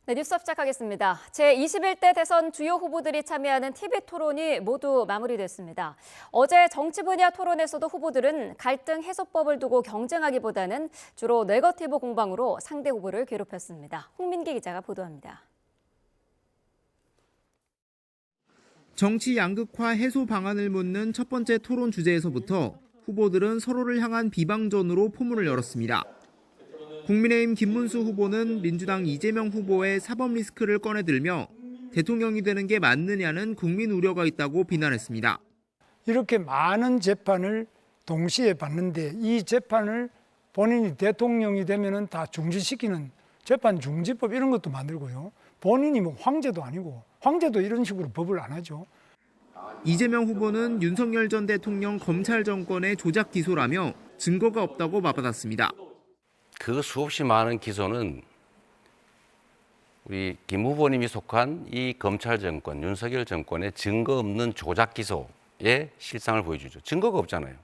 네, 뉴스업 시작하겠습니다. 제21대 대선 주요 후보들이 참여하는 TV 토론이 모두 마무리됐습니다. 어제 정치 분야 토론에서도 후보들은 갈등 해소법을 두고 경쟁하기보다는 주로 네거티브 공방으로 상대 후보를 괴롭혔습니다. 홍민기 기자가 보도합니다. 정치 양극화 해소 방안을 묻는 첫 번째 토론 주제에서부터 후보들은 서로를 향한 비방전으로 포문을 열었습니다. 국민의힘 김문수 후보는 민주당 이재명 후보의 사법 리스크를 꺼내들며 대통령이 되는 게 맞느냐는 국민 우려가 있다고 비난했습니다. 이렇게 많은 재판을 동시에 받는데 이 재판을 본인이 대통령이 되면은 다 중지시키는 재판 중지법 이런 것도 만들고요. 본인이 뭐 황제도 아니고 황제도 이런 식으로 법을 안 하죠. 이재명 후보는 윤석열 전 대통령 검찰 정권의 조작 기소라며 증거가 없다고 맞받았습니다. 그 수없이 많은 기소는 우리 김 후보님이 속한 이 검찰 정권, 윤석열 정권의 증거 없는 조작 기소의 실상을 보여주죠. 증거가 없잖아요.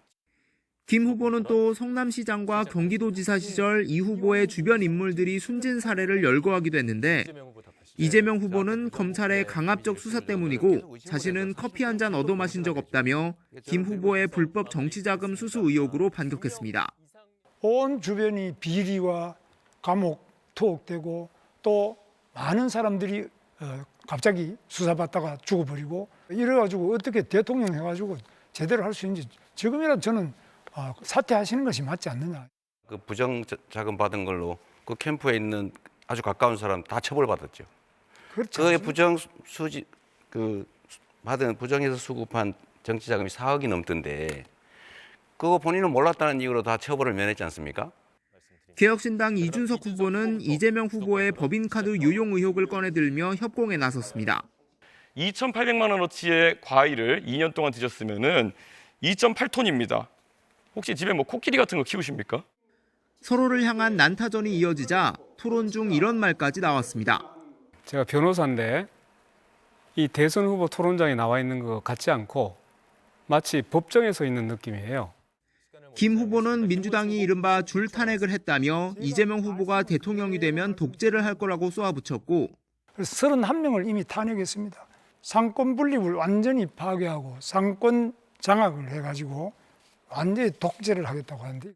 김 후보는 또 성남시장과 경기도지사 시절 이 후보의 주변 인물들이 숨진 사례를 열거하기도 했는데 이재명 후보는 검찰의 강압적 수사 때문이고 자신은 커피 한 잔 얻어 마신 적 없다며 김 후보의 불법 정치자금 수수 의혹으로 반격했습니다. 온 주변이 비리와 감옥 투옥되고 또 많은 사람들이 갑자기 수사받다가 죽어버리고 이래가지고 어떻게 대통령 해가지고 제대로 할 수 있는지 지금이라도 저는 사퇴하시는 것이 맞지 않느냐. 그 부정자금 받은 걸로 그 캠프에 있는 아주 가까운 사람 다 처벌받았죠. 그렇죠. 그의 받은 부정해서 수급한 정치자금이 4억이 넘던데 그거 본인은 몰랐다는 이유로 다 처벌을 면했지 않습니까? 개혁신당 이준석 후보는 이재명 후보의 법인카드 유용 의혹을 꺼내들며 협공에 나섰습니다. 2,800만 원어치의 과일을 2년 동안 드셨으면은 2.8톤입니다. 혹시 집에 뭐 코끼리 같은 거 키우십니까? 서로를 향한 난타전이 이어지자 토론 중 이런 말까지 나왔습니다. 제가 변호사인데 이 대선 후보 토론장에 나와 있는 것 같지 않고 마치 법정에 서 있는 느낌이에요. 김 후보는 민주당이 이른바 줄 탄핵을 했다며 이재명 후보가 대통령이 되면 독재를 할 거라고 쏘아붙였고 31명을 이미 탄핵했습니다. 상권 분립을 완전히 파괴하고 상권 장악을 해가지고 완전히 독재를 하겠다고 하는데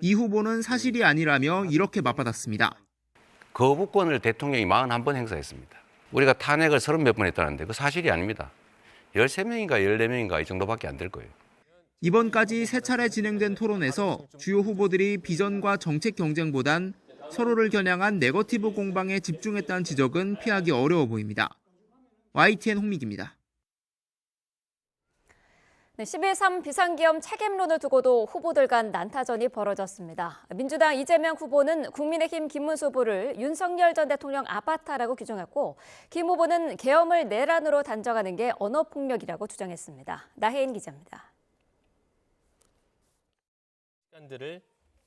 이 후보는 사실이 아니라며 이렇게 맞받았습니다. 거부권을 대통령이 41번 행사했습니다. 우리가 탄핵을 30몇 번 했다는데 그 사실이 아닙니다. 13명인가 14명인가 이 정도밖에 안 될 거예요. 이번까지 세 차례 진행된 토론에서 주요 후보들이 비전과 정책 경쟁보단 서로를 겨냥한 네거티브 공방에 집중했다는 지적은 피하기 어려워 보입니다. YTN 홍미기입니다. 네, 11.3 비상계엄 책임론을 두고도 후보들 간 난타전이 벌어졌습니다. 민주당 이재명 후보는 국민의힘 김문수 후보를 윤석열 전 대통령 아바타라고 규정했고 김 후보는 계엄을 내란으로 단정하는 게 언어폭력이라고 주장했습니다. 나혜인 기자입니다.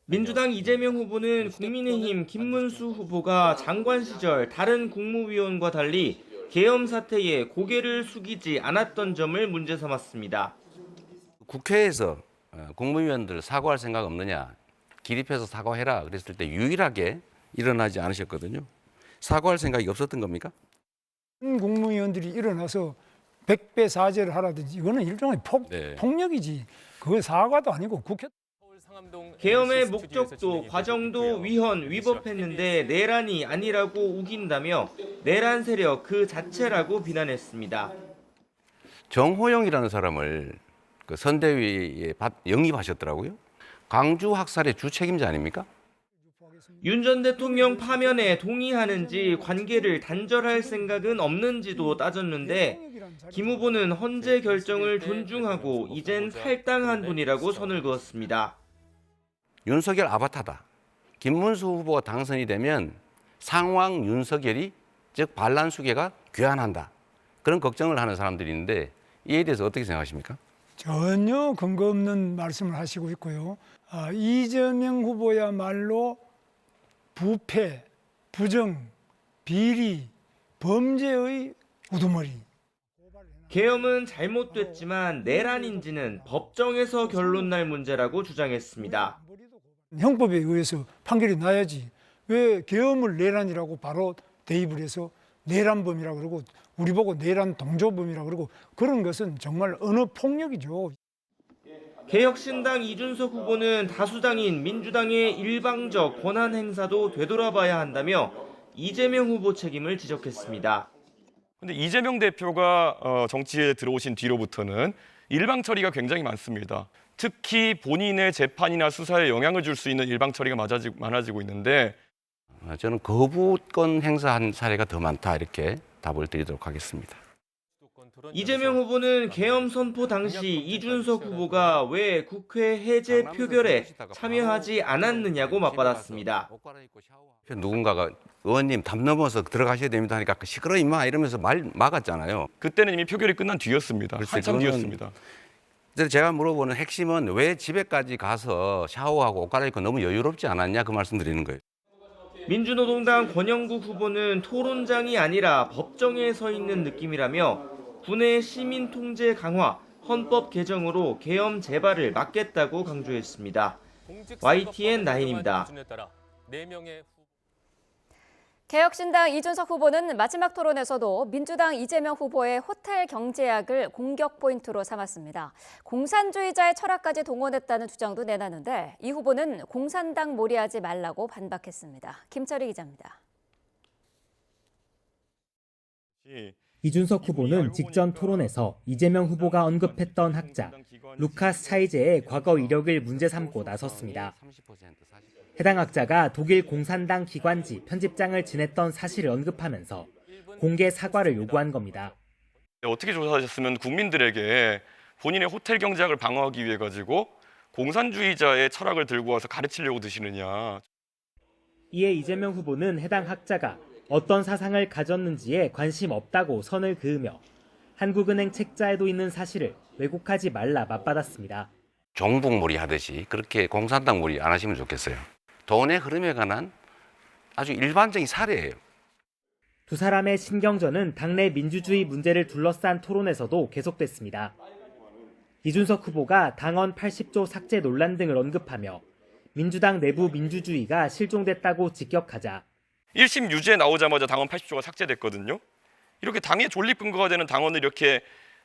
민주당 이재명 후보는 국민의힘 김문수 후보가 장관 시절 다른 국무위원과 달리 계엄 사태에 고개를 숙이지 않았던 점을 문제 삼았습니다. 국회에서 국무위원들 사과할 생각 없느냐, 기립해서 사과해라 그랬을 때 유일하게 일어나지 않으셨거든요. 사과할 생각이 없었던 겁니까? 국무위원들이 일어나서 100배 사죄를 하라든지 이거는 일종의 폭력이지. 그건 사과도 아니고 국회. 계엄의 목적도 과정도 위헌 위법했는데 내란이 아니라고 우긴다며 내란 세력 그 자체라고 비난했습니다. 정호영이라는 사람을 그 선대위에 영입하셨더라고요. 광주 학살의 주책임자 아닙니까? 윤 전 대통령 파면에 동의하는지 관계를 단절할 생각은 없는지도 따졌는데 김 후보는 헌재 결정을 존중하고 이젠 탈당한 분이라고 선을 그었습니다. 윤석열 아바타다. 김문수 후보가 당선이 되면 상황 윤석열이 즉 반란수계가 귀환한다. 그런 걱정을 하는 사람들이 있는데 이에 대해서 어떻게 생각하십니까? 전혀 근거 없는 말씀을 하시고 있고요. 이재명 후보야말로 부패, 부정, 비리, 범죄의 우두머리. 계엄은 잘못됐지만 내란인지는 법정에서 결론 날 문제라고 주장했습니다. 형법에 의해서 판결이 나야지 왜 계엄을 내란이라고 바로 대입을 해서 내란범이라고 그러고 우리 보고 내란 동조범이라고 그러고 그런 것은 정말 언어 폭력이죠. 개혁신당 이준석 후보는 다수당인 민주당의 일방적 권한 행사도 되돌아봐야 한다며 이재명 후보 책임을 지적했습니다. 근데 이재명 대표가 정치에 들어오신 뒤로부터는 일방 처리가 굉장히 많습니다. 특히 본인의 재판이나 수사에 영향을 줄 수 있는 일방 처리가 많아지고 있는데 저는 거부권 행사한 사례가 더 많다 이렇게 답을 드리도록 하겠습니다. 이재명 후보는 계엄 선포 당시 이준석 후보가 왜 국회 해제 표결에 참여하지 않았느냐고 맞받았습니다. 누군가가 의원님 담 넘어서 들어가셔야 됩니다 하니까 시끄러 임마 이러면서 말 막았잖아요. 그때는 이미 표결이 끝난 뒤였습니다. 글쎄, 한참 그거는- 뒤였습니다. 그래서 제가 물어보는 핵심은 왜 집에까지 가서 샤워하고 옷 갈아입고 너무 여유롭지 않았냐 그 말씀 드리는 거예요. 민주노동당 권영국 후보는 토론장이 아니라 법정에 서 있는 느낌이라며 군의 시민 통제 강화, 헌법 개정으로 계엄 재발을 막겠다고 강조했습니다. YTN 나인입니다. 개혁신당 이준석 후보는 마지막 토론에서도 민주당 이재명 후보의 호텔 경제학을 공격 포인트로 삼았습니다. 공산주의자의 철학까지 동원했다는 주장도 내놨는데 이 후보는 공산당 몰이하지 말라고 반박했습니다. 김철희 기자입니다. 이준석 후보는 직전 토론에서 이재명 후보가 언급했던 학자 루카스 차이제의 과거 이력을 문제 삼고 나섰습니다. 해당 학자가 독일 공산당 기관지 편집장을 지냈던 사실을 언급하면서 공개 사과를 요구한 겁니다. 어떻게 조사하셨으면 국민들에게 본인의 호텔 경제학을 방어하기 위해 가지고 공산주의자의 철학을 들고 와서 가르치려고 드시느냐. 이에 이재명 후보는 해당 학자가 어떤 사상을 가졌는지에 관심 없다고 선을 그으며 한국은행 책자에도 있는 사실을 왜곡하지 말라 맞받았습니다. 종북몰이 하듯이 그렇게 공산당 몰이 안 하시면 좋겠어요. 돈의 흐름에 관한 아주 일반적인 사례예요. 두 사람의 신경전은 당내 민주주의 문제를 둘러싼 토론에서도 계속됐습니다. 이준석 후보가 당원 80조 삭제 논란 등을 언급하며 민주당 내부 민주주의가 실종됐다고 직격하자 1심 유죄 나오자마자 당원 80조가 삭제됐거든요. 이렇게 당의 존립 근거가 되는 당원을 이렇게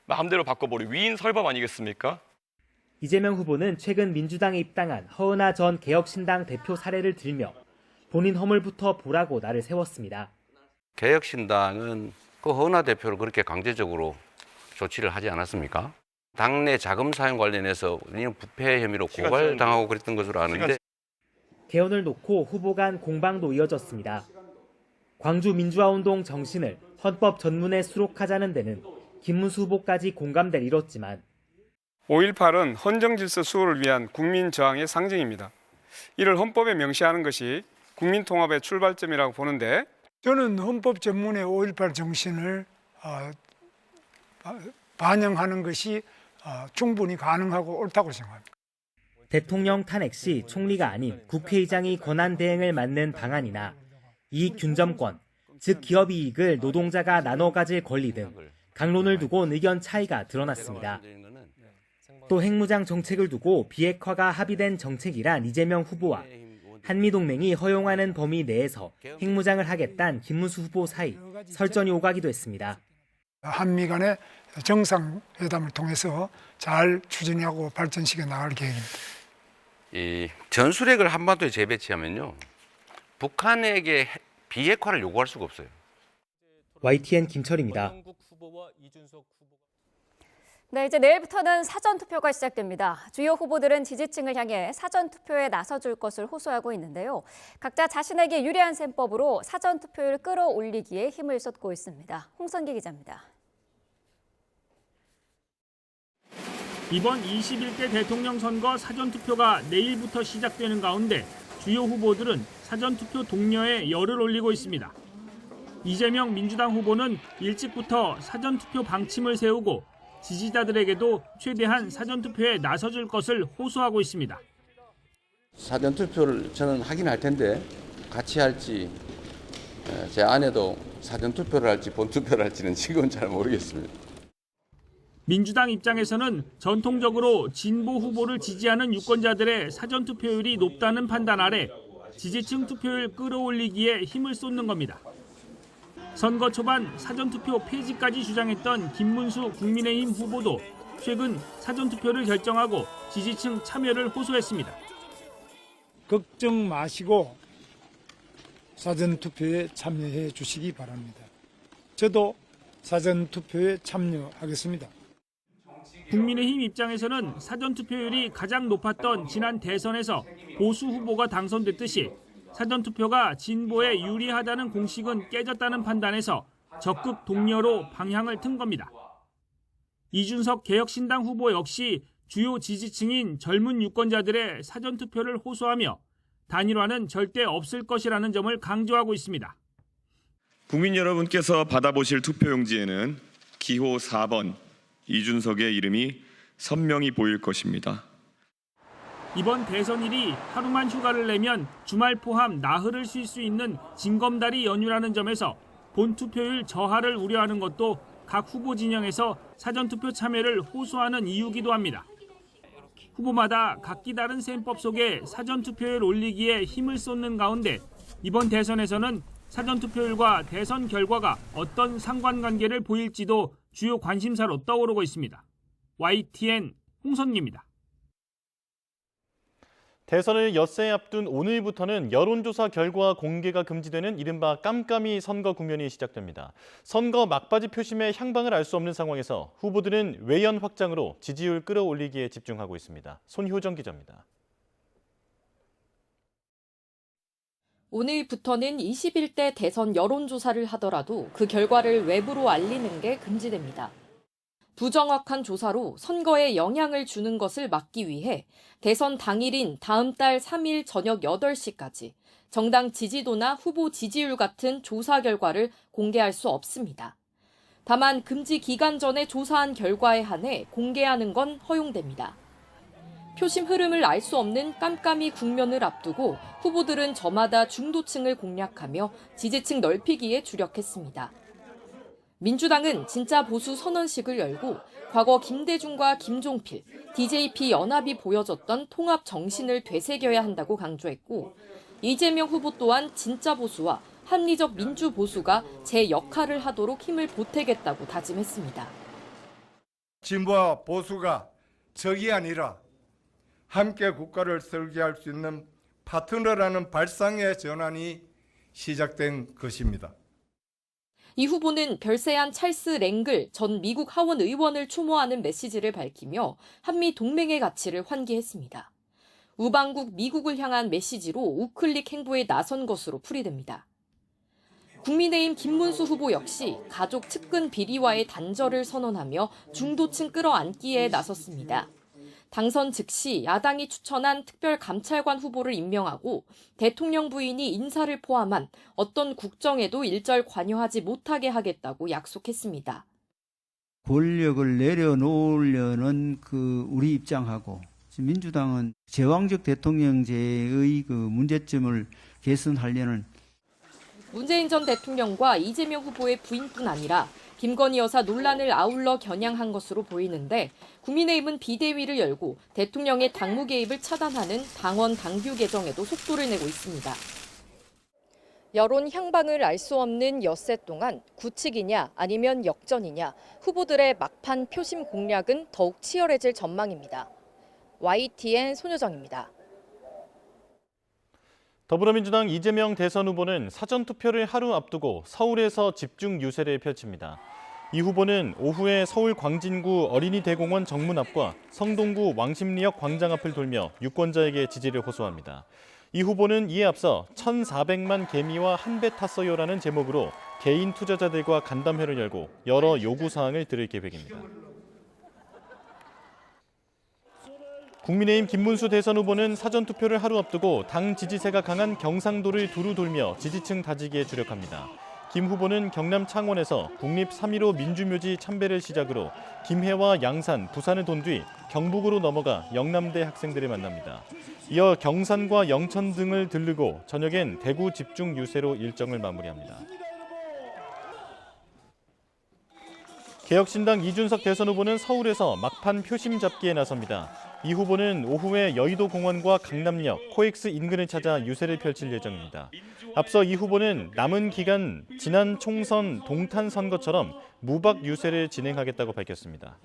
마음대로 바꿔버리고 위인 설법 아니겠습니까? 이재명 후보는 최근 민주당에 입당한 허은하 전 개혁신당 대표 사례를 들며 본인 허물부터 보라고 날을 세웠습니다. 개혁신당은 그 허은하 대표를 그렇게 강제적으로 조치를 하지 않았습니까? 당내 자금 사용 관련해서 부패 혐의로 고발당하고 그랬던 것으로 아는데 개헌을 놓고 후보 간 공방도 이어졌습니다. 광주 민주화운동 정신을 헌법 전문에 수록하자는 데는 김문수 후보까지 공감대를 이뤘지만 5.18은 헌정질서 수호를 위한 국민 저항의 상징입니다. 이를 헌법에 명시하는 것이 국민통합의 출발점이라고 보는데 저는 헌법 전문의 5.18 정신을 반영하는 것이 충분히 가능하고 옳다고 생각합니다. 대통령 탄핵 시 총리가 아닌 국회의장이 권한 대행을 맡는 방안이나 이익 균점권, 즉 기업 이익을 노동자가 나눠 가질 권리 등 강론을 두고 의견 차이가 드러났습니다. 또 핵무장 정책을 두고 비핵화가 합의된 정책이란 이재명 후보와 한미동맹이 허용하는 범위 내에서 핵무장을 하겠다는 김문수 후보 사이 설전이 오가기도 했습니다. 한미 간의 정상회담을 통해서 잘 추진하고 발전시켜 나갈 계획입니다. 이 전술핵을 한반도에 재배치하면요 북한에게 비핵화를 요구할 수가 없어요. YTN 김철입니다. 네, 이제 내일부터는 사전투표가 시작됩니다. 주요 후보들은 지지층을 향해 사전투표에 나서줄 것을 호소하고 있는데요. 각자 자신에게 유리한 셈법으로 사전투표율 끌어올리기에 힘을 쏟고 있습니다. 홍선기 기자입니다. 이번 21대 대통령 선거 사전투표가 내일부터 시작되는 가운데 주요 후보들은 사전투표 독려에 열을 올리고 있습니다. 이재명 민주당 후보는 일찍부터 사전투표 방침을 세우고 지지자들에게도 최대한 사전투표에 나서줄 것을 호소하고 있습니다. 사전투표를 저는 하긴 할 텐데 같이 할지 제 아내도 사전투표를 할지 본투표를 할지는 지금은 잘 모르겠습니다. 민주당 입장에서는 전통적으로 진보 후보를 지지하는 유권자들의 사전투표율이 높다는 판단 아래 지지층 투표율 끌어올리기에 힘을 쏟는 겁니다. 선거 초반 사전투표 폐지까지 주장했던 김문수 국민의힘 후보도 최근 사전투표를 결정하고 지지층 참여를 호소했습니다. 걱정 마시고 사전투표에 참여해 주시기 바랍니다. 저도 사전투표에 참여하겠습니다. 국민의힘 입장에서는 사전투표율이 가장 높았던 지난 대선에서 보수 후보가 당선됐듯이 사전투표가 진보에 유리하다는 공식은 깨졌다는 판단에서 적극 동료로 방향을 튼 겁니다. 이준석 개혁신당 후보 역시 주요 지지층인 젊은 유권자들의 사전투표를 호소하며 단일화는 절대 없을 것이라는 점을 강조하고 있습니다. 국민 여러분께서 받아보실 투표용지에는 기호 4번 이준석의 이름이 선명히 보일 것입니다. 이번 대선일이 하루만 휴가를 내면 주말 포함 나흘을 쉴 수 있는 징검다리 연휴라는 점에서 본투표율 저하를 우려하는 것도 각 후보 진영에서 사전투표 참여를 호소하는 이유기도 합니다. 후보마다 각기 다른 셈법 속에 사전투표율 올리기에 힘을 쏟는 가운데 이번 대선에서는 사전투표율과 대선 결과가 어떤 상관관계를 보일지도 주요 관심사로 떠오르고 있습니다. YTN 홍선기입니다. 대선을 엿새 앞둔 오늘부터는 여론조사 결과 공개가 금지되는 이른바 깜깜이 선거 국면이 시작됩니다. 선거 막바지 표심의 향방을 알 수 없는 상황에서 후보들은 외연 확장으로 지지율 끌어올리기에 집중하고 있습니다. 손효정 기자입니다. 오늘부터는 21대 대선 여론조사를 하더라도 그 결과를 외부로 알리는 게 금지됩니다. 부정확한 조사로 선거에 영향을 주는 것을 막기 위해 대선 당일인 다음 달 3일 저녁 8시까지 정당 지지도나 후보 지지율 같은 조사 결과를 공개할 수 없습니다. 다만 금지 기간 전에 조사한 결과에 한해 공개하는 건 허용됩니다. 표심 흐름을 알 수 없는 깜깜이 국면을 앞두고 후보들은 저마다 중도층을 공략하며 지지층 넓히기에 주력했습니다. 민주당은 진짜 보수 선언식을 열고 과거 김대중과 김종필, DJP 연합이 보여줬던 통합 정신을 되새겨야 한다고 강조했고 이재명 후보 또한 진짜 보수와 합리적 민주 보수가 제 역할을 하도록 힘을 보태겠다고 다짐했습니다. 진보와 보수가 적이 아니라 함께 국가를 설계할 수 있는 파트너라는 발상의 전환이 시작된 것입니다. 이 후보는 별세한 찰스 랭글 전 미국 하원 의원을 추모하는 메시지를 밝히며 한미 동맹의 가치를 환기했습니다. 우방국 미국을 향한 메시지로 우클릭 행보에 나선 것으로 풀이됩니다. 국민의힘 김문수 후보 역시 가족 측근 비리와의 단절을 선언하며 중도층 끌어안기에 나섰습니다. 당선 즉시 야당이 추천한 특별감찰관 후보를 임명하고 대통령 부인이 인사를 포함한 어떤 국정에도 일절 관여하지 못하게 하겠다고 약속했습니다. 권력을 내려놓으려는 우리 입장하고 민주당은 제왕적 대통령제의 문제점을 개선하려는 문재인 전 대통령과 이재명 후보의 부인뿐 아니라 김건희 여사 논란을 아울러 겨냥한 것으로 보이는데 국민의힘은 비대위를 열고 대통령의 당무 개입을 차단하는 당원 당규 개정에도 속도를 내고 있습니다. 여론 향방을 알 수 없는 엿새 동안 구칙이냐 아니면 역전이냐 후보들의 막판 표심 공략은 더욱 치열해질 전망입니다. YTN 손효정입니다. 더불어민주당 이재명 대선 후보는 사전투표를 하루 앞두고 서울에서 집중 유세를 펼칩니다. 이 후보는 오후에 서울 광진구 어린이대공원 정문 앞과 성동구 왕십리역 광장 앞을 돌며 유권자에게 지지를 호소합니다. 이 후보는 이에 앞서 1,400만 개미와 한 배 탔어요라는 제목으로 개인 투자자들과 간담회를 열고 여러 요구사항을 들을 계획입니다. 국민의힘 김문수 대선 후보는 사전투표를 하루 앞두고 당 지지세가 강한 경상도를 두루 돌며 지지층 다지기에 주력합니다. 김 후보는 경남 창원에서 국립 3.15 민주묘지 참배를 시작으로 김해와 양산, 부산을 돈 뒤 경북으로 넘어가 영남대 학생들을 만납니다. 이어 경산과 영천 등을 들르고 저녁엔 대구 집중 유세로 일정을 마무리합니다. 개혁신당 이준석 대선 후보는 서울에서 막판 표심 잡기에 나섭니다. 이 후보는 오후에 여의도 공원과 강남역, 코엑스 인근을 찾아 유세를 펼칠 예정입니다. 앞서 이 후보는 남은 기간 지난 총선 동탄 선거처럼 무박 유세를 진행하겠다고 밝혔습니다.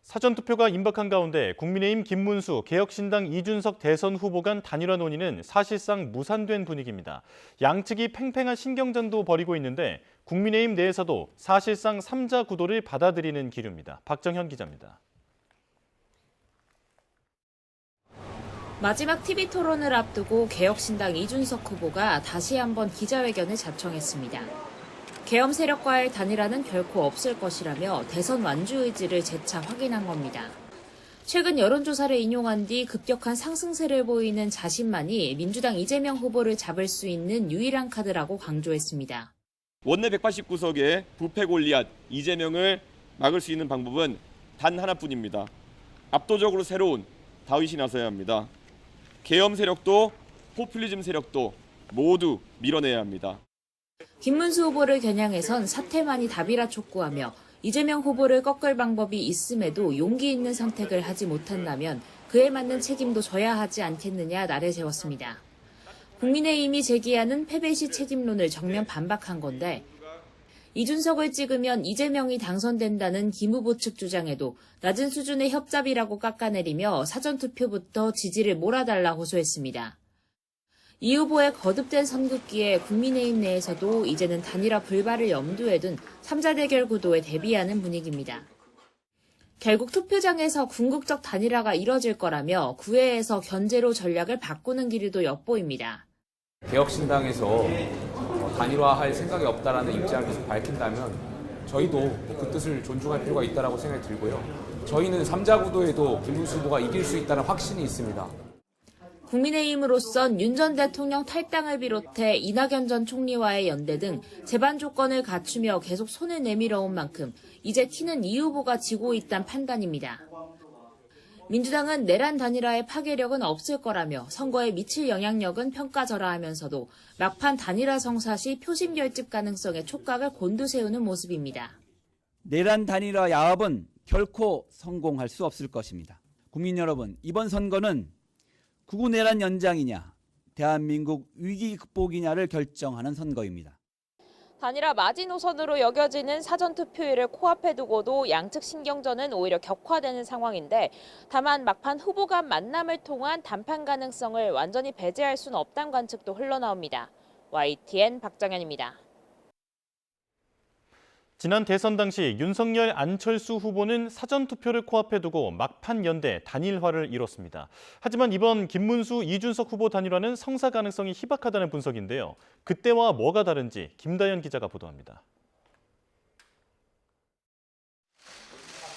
사전투표가 임박한 가운데 국민의힘 김문수, 개혁신당 이준석 대선 후보 간 단일화 논의는 사실상 무산된 분위기입니다. 양측이 팽팽한 신경전도 벌이고 있는데 국민의힘 내에서도 사실상 3자 구도를 받아들이는 기류입니다. 박정현 기자입니다. 마지막 TV 토론을 앞두고 개혁신당 이준석 후보가 다시 한번 기자회견을 자청했습니다. 계엄 세력과의 단일화는 결코 없을 것이라며 대선 완주 의지를 재차 확인한 겁니다. 최근 여론조사를 인용한 뒤 급격한 상승세를 보이는 자신만이 민주당 이재명 후보를 잡을 수 있는 유일한 카드라고 강조했습니다. 원내 189석의 부패 골리앗 이재명을 막을 수 있는 방법은 단 하나뿐입니다. 압도적으로 새로운 다윗이 나서야 합니다. 계엄 세력도 포퓰리즘 세력도 모두 밀어내야 합니다. 김문수 후보를 겨냥해선 사태만이 답이라 촉구하며 이재명 후보를 꺾을 방법이 있음에도 용기 있는 선택을 하지 못한다면 그에 맞는 책임도 져야 하지 않겠느냐 날을 세웠습니다. 국민의힘이 제기하는 패배 시 책임론을 정면 반박한 건데 이준석을 찍으면 이재명이 당선된다는 김 후보 측 주장에도 낮은 수준의 협잡이라고 깎아내리며 사전투표부터 지지를 몰아달라 호소했습니다. 이 후보의 거듭된 선긋기에 국민의힘 내에서도 이제는 단일화 불발을 염두에 둔 3자 대결 구도에 대비하는 분위기입니다. 결국 투표장에서 궁극적 단일화가 이뤄질 거라며 구회에서 견제로 전략을 바꾸는 기류도 엿보입니다. 개혁신당에서 단일화할 생각이 없다라는 입장을 계속 밝힌다면 저희도 그 뜻을 존중할 필요가 있다고 생각이 들고요. 저희는 3자 구도에도 김문수 후보가 이길 수 있다는 확신이 있습니다. 국민의힘으로선 윤 전 대통령 탈당을 비롯해 이낙연 전 총리와의 연대 등 제반 조건을 갖추며 계속 손을 내밀어 온 만큼 이제 티는 이 후보가 지고 있다는 판단입니다. 민주당은 내란 단일화의 파괴력은 없을 거라며 선거에 미칠 영향력은 평가절하하면서도 막판 단일화 성사 시 표심 결집 가능성의 촉각을 곤두세우는 모습입니다. 내란 단일화 야합은 결코 성공할 수 없을 것입니다. 국민 여러분, 이번 선거는 극우 내란 연장이냐, 대한민국 위기 극복이냐를 결정하는 선거입니다. 단일화 마지노선으로 여겨지는 사전투표일을 코앞에 두고도 양측 신경전은 오히려 격화되는 상황인데 다만 막판 후보 간 만남을 통한談判 가능성을 완전히 배제할 수는 없다는 관측도 흘러나옵니다. YTN 박정현입니다. 지난 대선 당시 윤석열, 안철수 후보는 사전투표를 코앞에 두고 막판 연대 단일화를 이뤘습니다. 하지만 이번 김문수, 이준석 후보 단일화는 성사 가능성이 희박하다는 분석인데요. 그때와 뭐가 다른지 김다연 기자가 보도합니다.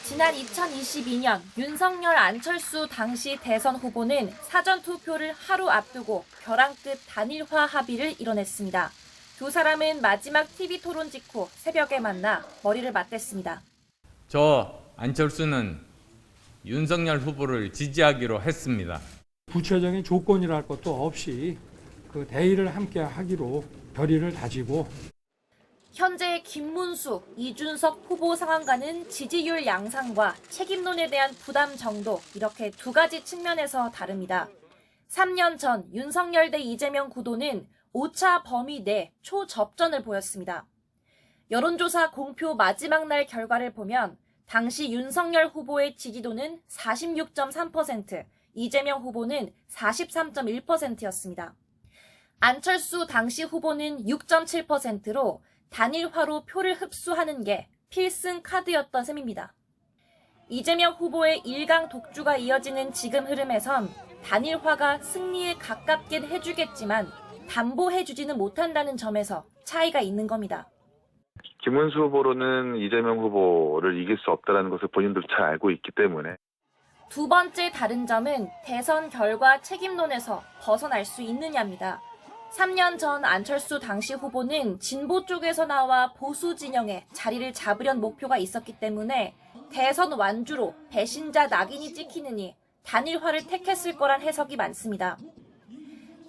지난 2022년 윤석열, 안철수 당시 대선 후보는 사전투표를 하루 앞두고 벼랑끝 단일화 합의를 이뤄냈습니다. 두 사람은 마지막 TV 토론 직후 새벽에 만나 머리를 맞댔습니다. 저 안철수는 윤석열 후보를 지지하기로 했습니다. 구체적인 조건이라 할 것도 없이 그 대의를 함께 하기로 결의를 다지고 현재 김문수, 이준석 후보 상황과는 지지율 양상과 책임론에 대한 부담 정도 이렇게 두 가지 측면에서 다릅니다. 3년 전 윤석열 대 이재명 구도는 오차 범위 내 초접전을 보였습니다. 여론조사 공표 마지막 날 결과를 보면 당시 윤석열 후보의 지지도는 46.3%, 이재명 후보는 43.1%였습니다. 안철수 당시 후보는 6.7%로 단일화로 표를 흡수하는 게 필승 카드였던 셈입니다. 이재명 후보의 일강 독주가 이어지는 지금 흐름에선 단일화가 승리에 가깝게 해주겠지만 담보해주지는 못한다는 점에서 차이가 있는 겁니다. 김문수 후보로는 이재명 후보를 이길 수 없다는 것을 본인도 잘 알고 있기 때문에. 두 번째 다른 점은 대선 결과 책임론에서 벗어날 수 있느냐입니다. 3년 전 안철수 당시 후보는 진보 쪽에서 나와 보수 진영에 자리를 잡으려는 목표가 있었기 때문에 대선 완주로 배신자 낙인이 찍히느니 단일화를 택했을 거란 해석이 많습니다.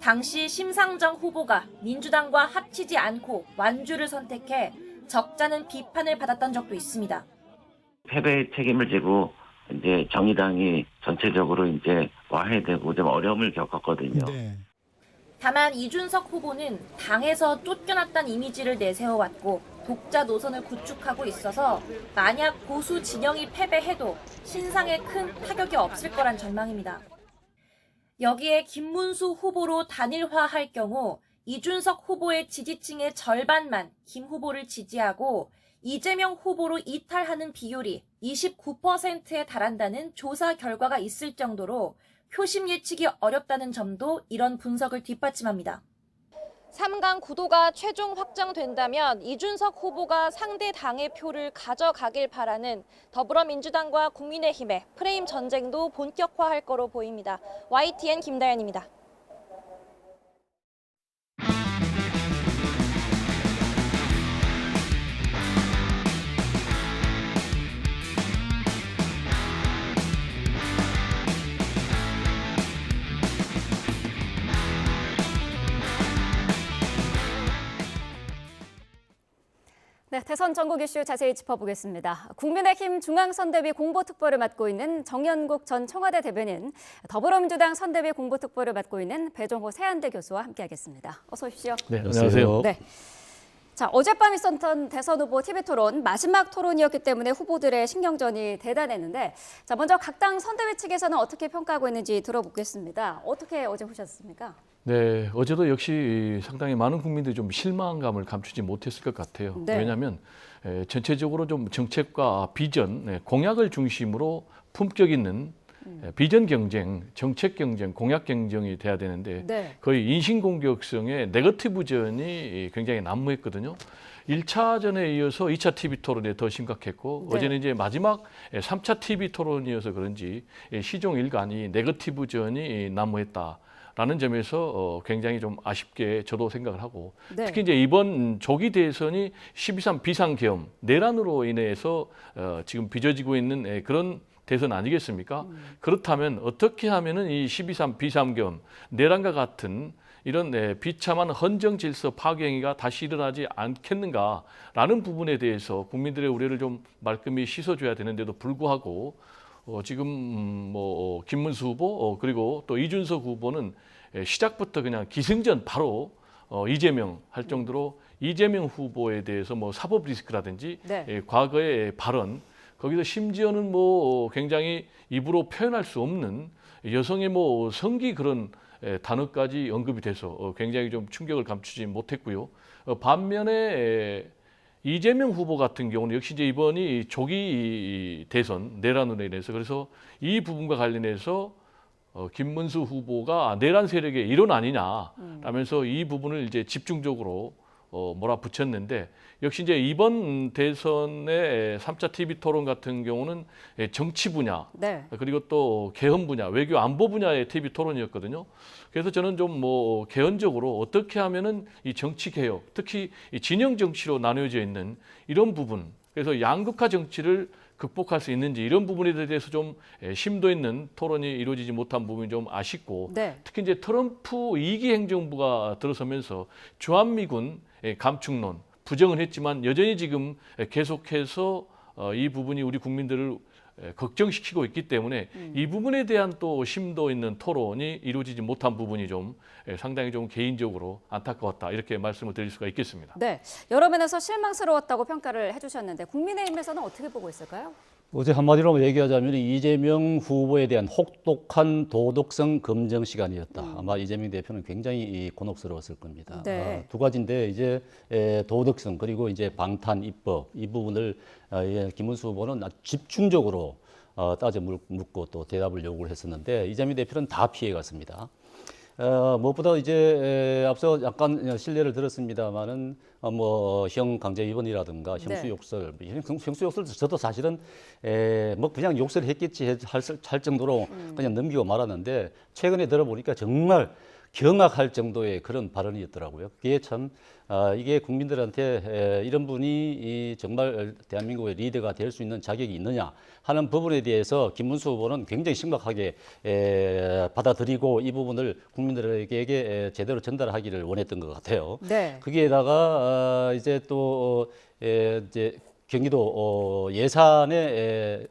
당시 심상정 후보가 민주당과 합치지 않고 완주를 선택해 적잖은 비판을 받았던 적도 있습니다. 패배의 책임을 지고 이제 정의당이 전체적으로 이제 와야 되고 좀 어려움을 겪었거든요. 다만 이준석 후보는 당에서 쫓겨났다는 이미지를 내세워왔고 독자 노선을 구축하고 있어서 만약 보수 진영이 패배해도 신상에 큰 타격이 없을 거란 전망입니다. 여기에 김문수 후보로 단일화할 경우 이준석 후보의 지지층의 절반만 김 후보를 지지하고 이재명 후보로 이탈하는 비율이 29%에 달한다는 조사 결과가 있을 정도로 표심 예측이 어렵다는 점도 이런 분석을 뒷받침합니다. 3강 구도가 최종 확정된다면 이준석 후보가 상대 당의 표를 가져가길 바라는 더불어민주당과 국민의힘의 프레임 전쟁도 본격화할 거로 보입니다. YTN 김다연입니다. 네, 대선 전국 이슈 자세히 짚어보겠습니다. 국민의힘 중앙선대위 공보특보를 맡고 있는 정연국 전 청와대 대변인, 더불어민주당 선대위 공보특보를 맡고 있는 배종호 세한대 교수와 함께하겠습니다. 어서 오십시오. 네, 안녕하세요. 네. 자, 어젯밤 있었던 대선 후보 TV토론 마지막 토론이었기 때문에 후보들의 신경전이 대단했는데, 자, 먼저 각 당 선대위 측에서는 어떻게 평가하고 있는지 들어보겠습니다. 어떻게 어제 보셨습니까? 네, 어제도 역시 상당히 많은 국민들이 좀 실망감을 감추지 못했을 것 같아요. 네. 왜냐하면 전체적으로 좀 정책과 비전, 공약을 중심으로 품격 있는 비전 경쟁, 정책 경쟁, 공약 경쟁이 돼야 되는데 네. 거의 인신공격성의 네거티브전이 굉장히 난무했거든요. 1차전에 이어서 2차 TV 토론이 더 심각했고 네. 어제는 이제 마지막 3차 TV 토론이어서 그런지 시종 일관이 네거티브전이 난무했다. 라는 점에서 굉장히 좀 아쉽게 저도 생각을 하고 네. 특히 이제 이번 조기 대선이 12.3 비상계엄 내란으로 인해서 지금 빚어지고 있는 그런 대선 아니겠습니까? 그렇다면 어떻게 하면은 이 12.3 비상계엄 내란과 같은 이런 비참한 헌정 질서 파괴 행위가 다시 일어나지 않겠는가라는 부분에 대해서 국민들의 우려를 좀 말끔히 씻어줘야 되는데도 불구하고 지금 뭐 김문수 후보 그리고 또 이준석 후보는 시작부터 그냥 기승전 바로 이재명 할 정도로 이재명 후보에 대해서 뭐 사법 리스크라든지 네. 과거의 발언 거기서 심지어는 뭐 굉장히 입으로 표현할 수 없는 여성의 뭐 성기 그런 단어까지 언급이 돼서 굉장히 좀 충격을 감추지 못했고요. 반면에 이재명 후보 같은 경우는 역시 이제 이번이 조기 대선 내란으로 인해서 그래서 이 부분과 관련해서 김문수 후보가 내란 세력의 일원 아니냐 라면서 이 부분을 이제 집중적으로 몰아붙였는데 역시 이제 이번 대선의 3차 TV 토론 같은 경우는 정치 분야 네. 그리고 또 개헌 분야, 외교 안보 분야의 TV 토론이었거든요. 그래서 저는 좀 뭐 개헌적으로 어떻게 하면은 이 정치 개혁, 특히 이 진영 정치로 나뉘어져 있는 이런 부분, 그래서 양극화 정치를 극복할 수 있는지 이런 부분에 대해서 좀 심도 있는 토론이 이루어지지 못한 부분이 좀 아쉽고 네. 특히 이제 트럼프 2기 행정부가 들어서면서 주한미군 감축론 부정은 했지만 여전히 지금 계속해서 이 부분이 우리 국민들을 걱정시키고 있기 때문에 이 부분에 대한 또 심도 있는 토론이 이루어지지 못한 부분이 좀 상당히 좀 개인적으로 안타까웠다 이렇게 말씀을 드릴 수가 있겠습니다. 네, 여러 면에서 실망스러웠다고 평가를 해주셨는데 국민의힘에서는 어떻게 보고 있을까요? 어제 한마디로 얘기하자면 이재명 후보에 대한 혹독한 도덕성 검증 시간이었다. 아마 이재명 대표는 굉장히 곤혹스러웠을 겁니다. 네. 두 가지인데 이제 도덕성 그리고 이제 방탄 입법 이 부분을 김문수 후보는 아주 집중적으로 따져 묻고 또 대답을 요구를 했었는데 이재명 대표는 다 피해갔습니다. 무엇보다 이제 앞서 약간 실례를 들었습니다만은 뭐 형 강제 위반이라든가 형수 욕설, 형수 욕설도 저도 사실은 뭐 그냥 욕설 했겠지 할 정도로 그냥 넘기고 말았는데 최근에 들어보니까 정말 경악할 정도의 그런 발언이었더라고요. 그게 참 이게 국민들한테 이런 분이 정말 대한민국의 리더가 될 수 있는 자격이 있느냐 하는 부분에 대해서 김문수 후보는 굉장히 심각하게 받아들이고 이 부분을 국민들에게 제대로 전달하기를 원했던 것 같아요. 네. 거기에다가 이제 또 이제 경기도 예산의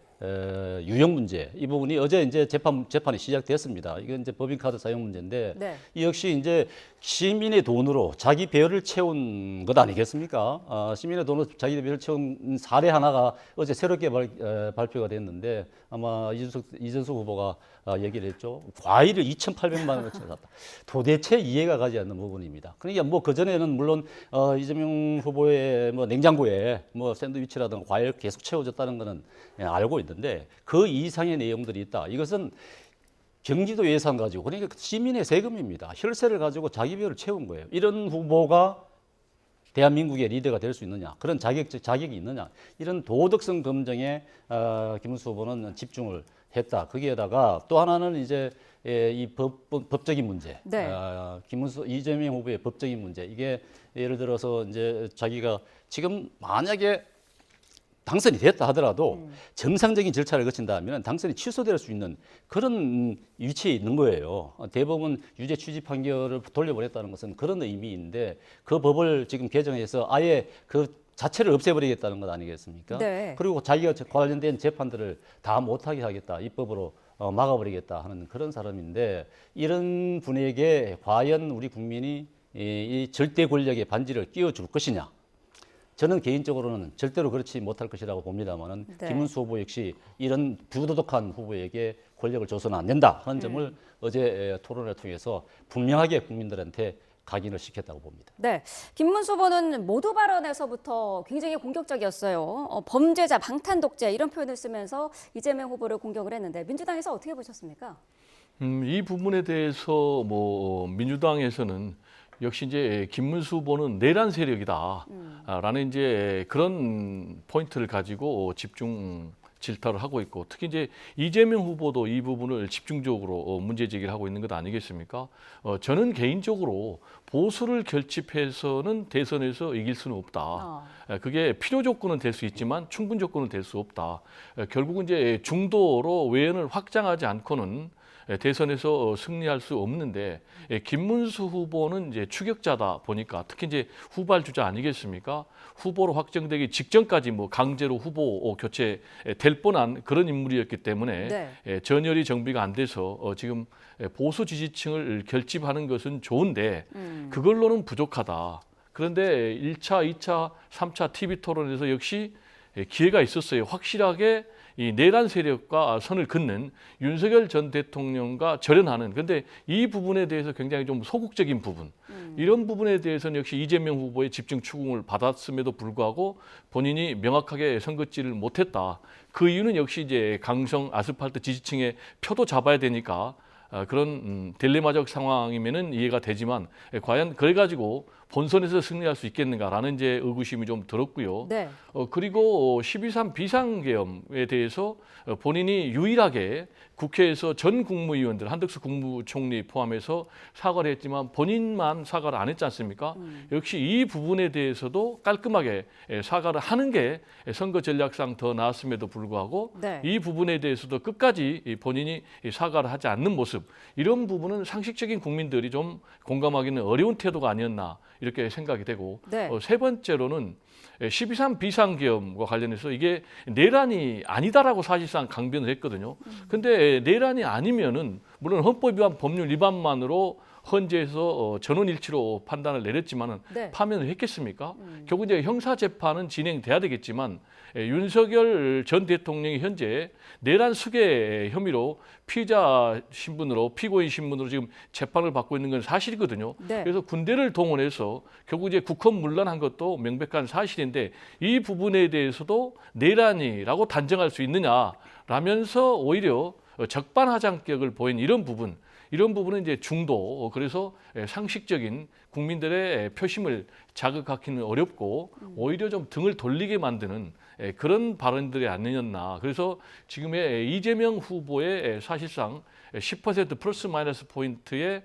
유형 문제 이 부분이 어제 이제 재판이 시작됐습니다. 이건 이제 법인카드 사용 문제인데 네. 이 역시 이제 시민의 돈으로 자기 배를 채운 것 아니겠습니까? 시민의 돈으로 자기 배를 채운 사례 하나가 어제 새롭게 발표가 됐는데 아마 이준석 후보가 얘기를 했죠. 과일을 2,800만 원어치 샀다. 도대체 이해가 가지 않는 부분입니다. 그러니까 뭐 그전에는 물론 이재명 후보의 뭐 냉장고에 뭐 샌드위치라든가 과일 계속 채워졌다는 거는 알고 있는데 그 이상의 내용들이 있다. 이것은 경기도 예산 가지고 그러니까 시민의 세금입니다. 혈세를 가지고 자기 배를 채운 거예요. 이런 후보가 대한민국의 리더가 될 수 있느냐, 그런 자격이 있느냐, 이런 도덕성 검증에 김문수 후보는 집중을 했다. 거기에다가 또 하나는 이제 이 법적인 문제, 네. 이재명 후보의 법적인 문제. 이게 예를 들어서 이제 자기가 지금 만약에 당선이 됐다 하더라도 정상적인 절차를 거친다면 당선이 취소될 수 있는 그런 위치에 있는 거예요. 대법원 유죄 취지 판결을 돌려보냈다는 것은 그런 의미인데 그 법을 지금 개정해서 아예 그 자체를 없애버리겠다는 것 아니겠습니까? 네. 그리고 자기가 관련된 재판들을 다 못하게 하겠다. 입법으로 막아버리겠다 하는 그런 사람인데 이런 분에게 과연 우리 국민이 이 절대 권력의 반지를 끼워줄 것이냐. 저는 개인적으로는 절대로 그렇지 못할 것이라고 봅니다만은 네. 김문수 후보 역시 이런 부도덕한 후보에게 권력을 줘서는 안 된다 하는 점을 어제 토론을 통해서 분명하게 국민들한테 각인을 시켰다고 봅니다. 네, 김문수 후보는 모두 발언에서부터 굉장히 공격적이었어요. 범죄자, 방탄 독재 이런 표현을 쓰면서 이재명 후보를 공격을 했는데 민주당에서 어떻게 보셨습니까? 이 부분에 대해서 뭐 민주당에서는 역시 이제 김문수 후보는 내란 세력이다라는 이제 그런 포인트를 가지고 집중 질타를 하고 있고 특히 이제 이재명 후보도 이 부분을 집중적으로 문제 제기를 하고 있는 것 아니겠습니까? 저는 개인적으로 보수를 결집해서는 대선에서 이길 수는 없다. 그게 필요 조건은 될 수 있지만 충분 조건은 될 수 없다. 결국은 이제 중도로 외연을 확장하지 않고는 대선에서 승리할 수 없는데 김문수 후보는 이제 추격자다 보니까 특히 이제 후발 주자 아니겠습니까? 후보로 확정되기 직전까지 뭐 강제로 후보 교체 될 뻔한 그런 인물이었기 때문에 네. 전열이 정비가 안 돼서 지금 보수 지지층을 결집하는 것은 좋은데 그걸로는 부족하다. 그런데 1차, 2차, 3차 TV 토론에서 역시 기회가 있었어요. 확실하게 이 내란 세력과 선을 긋는 윤석열 전 대통령과 절연하는 그런데 이 부분에 대해서 굉장히 좀 소극적인 부분 이런 부분에 대해서는 역시 이재명 후보의 집중 추궁을 받았음에도 불구하고 본인이 명확하게 선긋지를 못했다. 그 이유는 역시 이제 강성 아스팔트 지지층의 표도 잡아야 되니까 그런 딜레마적 상황이면은 이해가 되지만 과연 그래가지고 본선에서 승리할 수 있겠는가라는 이제 의구심이 좀 들었고요. 네. 그리고 12.3 비상계엄에 대해서 본인이 유일하게 국회에서 전 국무위원들 한덕수 국무총리 포함해서 사과를 했지만 본인만 사과를 안 했지 않습니까? 역시 이 부분에 대해서도 깔끔하게 사과를 하는 게 선거 전략상 더 나았음에도 불구하고 네. 이 부분에 대해서도 끝까지 본인이 사과를 하지 않는 모습 이런 부분은 상식적인 국민들이 좀 공감하기는 어려운 태도가 아니었나 이렇게 생각이 되고 네. 세 번째로는 12.3 비상계엄과 관련해서 이게 내란이 아니다라고 사실상 강변을 했거든요. 근데 내란이 아니면은 물론 헌법 위반 법률 위반만으로 헌재에서 전원일치로 판단을 내렸지만은 네. 파면을 했겠습니까? 결국 이제 형사 재판은 진행돼야 되겠지만 윤석열 전 대통령이 현재 내란 수괴 혐의로 피의자 신분으로 피고인 신분으로 지금 재판을 받고 있는 건 사실이거든요. 네. 그래서 군대를 동원해서 결국 이제 국헌 문란한 것도 명백한 사실인데 이 부분에 대해서도 내란이라고 단정할 수 있느냐라면서 오히려 적반하장격을 보인 이런 부분은 이제 중도 그래서 상식적인 국민들의 표심을 자극하기는 어렵고 오히려 좀 등을 돌리게 만드는 그런 발언들이 아니었나. 그래서 지금의 이재명 후보의 사실상 10% 플러스 마이너스 포인트의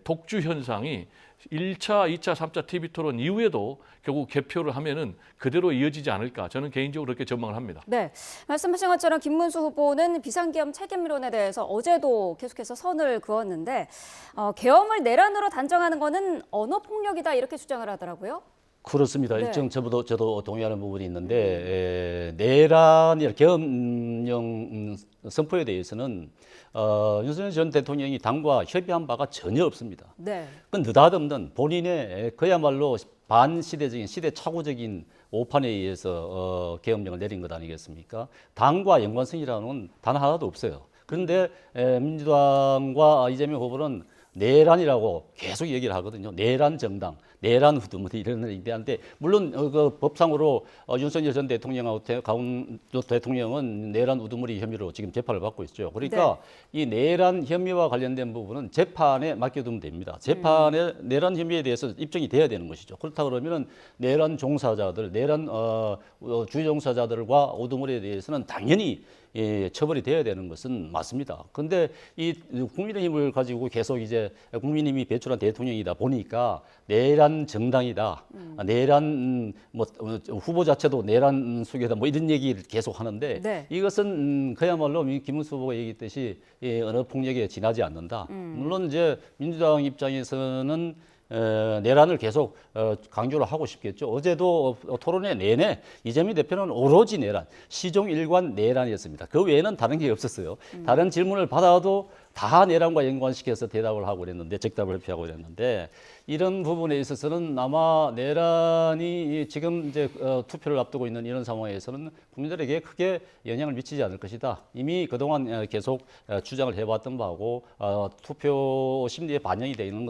독주 현상이 1차, 2차, 3차 TV 토론 이후에도 결국 개표를 하면은 그대로 이어지지 않을까. 저는 개인적으로 그렇게 전망을 합니다. 네, 말씀하신 것처럼 김문수 후보는 비상계엄 책임론에 대해서 어제도 계속해서 선을 그었는데 계엄을 내란으로 단정하는 거는 언어폭력이다 이렇게 주장을 하더라고요. 그렇습니다. 네. 일정 저도 동의하는 부분이 있는데 내란이나 계엄령 선포에 대해서는 윤석열 전 대통령이 당과 협의한 바가 전혀 없습니다. 네. 그건 느닷없는 본인의 그야말로 반시대적인 시대착오적인 오판에 의해서 계엄령을 내린 것 아니겠습니까? 당과 연관성이라는 단 하나도 없어요. 그런데 민주당과 이재명 후보는 내란이라고 계속 얘기를 하거든요. 내란 정당, 내란 후드무리 이런 얘기하는데 물론 그 법상으로 윤석열 전 대통령하고 강훈 대통령은 내란 우두머리 혐의로 지금 재판을 받고 있죠. 그러니까 이 내란 혐의와 관련된 부분은 재판에 맡겨두면 됩니다. 재판에 내란 혐의에 대해서 입증이 돼야 되는 것이죠. 그렇다 그러면은 내란 종사자들, 내란 주의 종사자들과 우두머리에 대해서는 당연히 처벌이 돼야 되는 것은 맞습니다. 그런데 이 국민의힘을 가지고 계속 이제 국민의힘이 배출한 대통령이다 보니까 내란 정당이다, 내란 후보 자체도 내란 수계다, 뭐 이런 얘기를 계속 하는데 네. 이것은 그야말로 김문수 후보가 얘기했듯이 언어 폭력에 지나지 않는다. 물론 이제 민주당 입장에서는 내란을 계속 강조를 하고 싶겠죠. 어제도 토론회 내내 이재명 대표는 오로지 내란, 시종일관 내란이었습니다. 그 외에는 다른 게 없었어요. 다른 질문을 받아도 다 내란과 연관시켜서 대답을 하고 그랬는데, 적답을 회피하고 그랬는데, 이런 부분에 있어서는 아마 내란이 지금 이제 투표를 앞두고 있는 이런 상황에서는 국민들에게 크게 영향을 미치지 않을 것이다. 이미 그동안 계속 주장을 해왔던 바고 투표 심리에 반영이 되는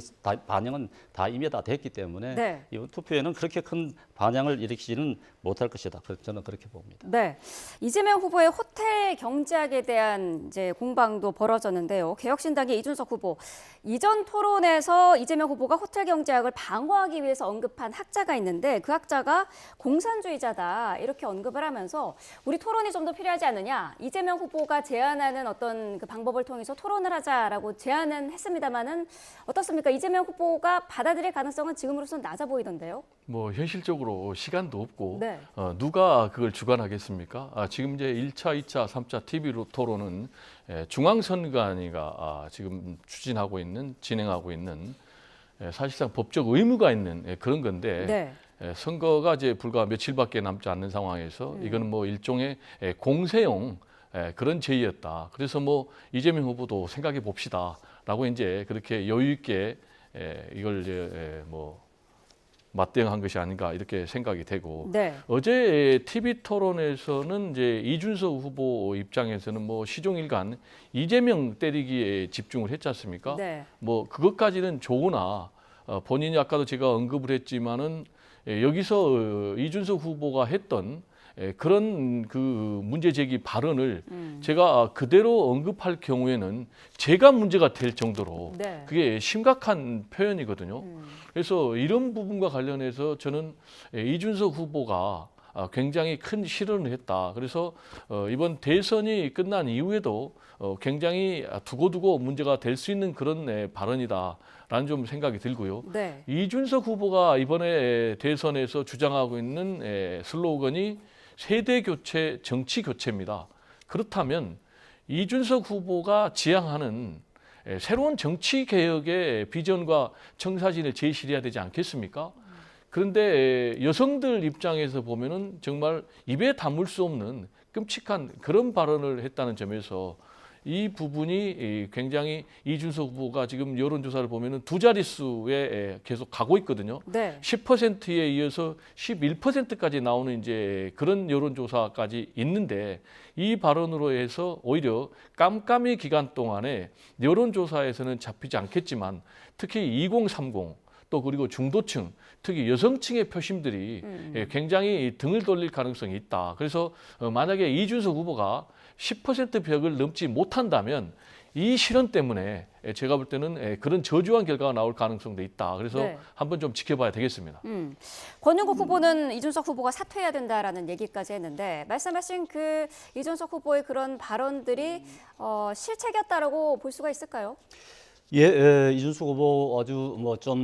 반영은 다 이미 다 됐기 때문에 네. 이번 투표에는 그렇게 큰 반향을 일으키지는 못할 것이다. 저는 그렇게 봅니다. 네, 이재명 후보의 호텔 경제학에 대한 이제 공방도 벌어졌는데요. 개혁신당의 이준석 후보, 이전 토론에서 이재명 후보가 호텔 경제학을 방어하기 위해서 언급한 학자가 있는데 그 학자가 공산주의자다 이렇게 언급을 하면서 우리 토론이 좀 더 필요하지 않느냐, 이재명 후보가 제안하는 어떤 그 방법을 통해서 토론을 하자라고 제안은 했습니다만은 어떻습니까? 이재명 후보가 받아들일 가능성은 지금으로서는 낮아 보이던데요. 뭐 현실적으로 시간도 없고 네. 누가 그걸 주관하겠습니까? 지금 이제 1차, 2차, 3차 TV 토론은 중앙선관위가 지금 추진하고 있는, 진행하고 있는 사실상 법적 의무가 있는 그런 건데 네. 선거가 이제 불과 며칠밖에 남지 않는 상황에서 이거는 뭐 일종의 공세용 그런 제의였다. 그래서 뭐 이재명 후보도 생각해 봅시다라고 이제 그렇게 여유 있게 이걸 이제 뭐 맞대응한 것이 아닌가 이렇게 생각이 되고 네. 어제 TV 토론에서는 이제 이준석 후보 입장에서는 뭐 시종일관 이재명 때리기에 집중을 했지 않습니까? 네. 뭐 그것까지는 좋으나 본인이 아까도 제가 언급을 했지만은 여기서 이준석 후보가 했던 그런 그 문제 제기 발언을 제가 그대로 언급할 경우에는 제가 문제가 될 정도로 네. 그게 심각한 표현이거든요. 그래서 이런 부분과 관련해서 저는 이준석 후보가 굉장히 큰 실언을 했다. 그래서 이번 대선이 끝난 이후에도 굉장히 두고두고 문제가 될 수 있는 그런 발언이다라는 좀 생각이 들고요. 네. 이준석 후보가 이번에 대선에서 주장하고 있는 슬로건이 세대 교체, 정치 교체입니다. 그렇다면 이준석 후보가 지향하는 새로운 정치 개혁의 비전과 청사진을 제시해야 되지 않겠습니까? 그런데 여성들 입장에서 보면은 정말 입에 담을 수 없는 끔찍한 그런 발언을 했다는 점에서 이 부분이 굉장히 이준석 후보가 지금 여론조사를 보면은 두 자릿수에 계속 가고 있거든요. 네. 10%에 이어서 11%까지 나오는 이제 그런 여론조사까지 있는데 이 발언으로 해서 오히려 깜깜이 기간 동안에 여론조사에서는 잡히지 않겠지만 특히 2030 또 그리고 중도층, 특히 여성층의 표심들이 굉장히 등을 돌릴 가능성이 있다. 그래서 만약에 이준석 후보가 10% 벽을 넘지 못한다면 이 실언 때문에 제가 볼 때는 그런 저조한 결과가 나올 가능성도 있다. 그래서 네. 한번 좀 지켜봐야 되겠습니다. 권영국 후보는 이준석 후보가 사퇴해야 된다라는 얘기까지 했는데 말씀하신 그 이준석 후보의 그런 발언들이 실책이었다라고 볼 수가 있을까요? 예, 이준석 후보 아주 뭐 좀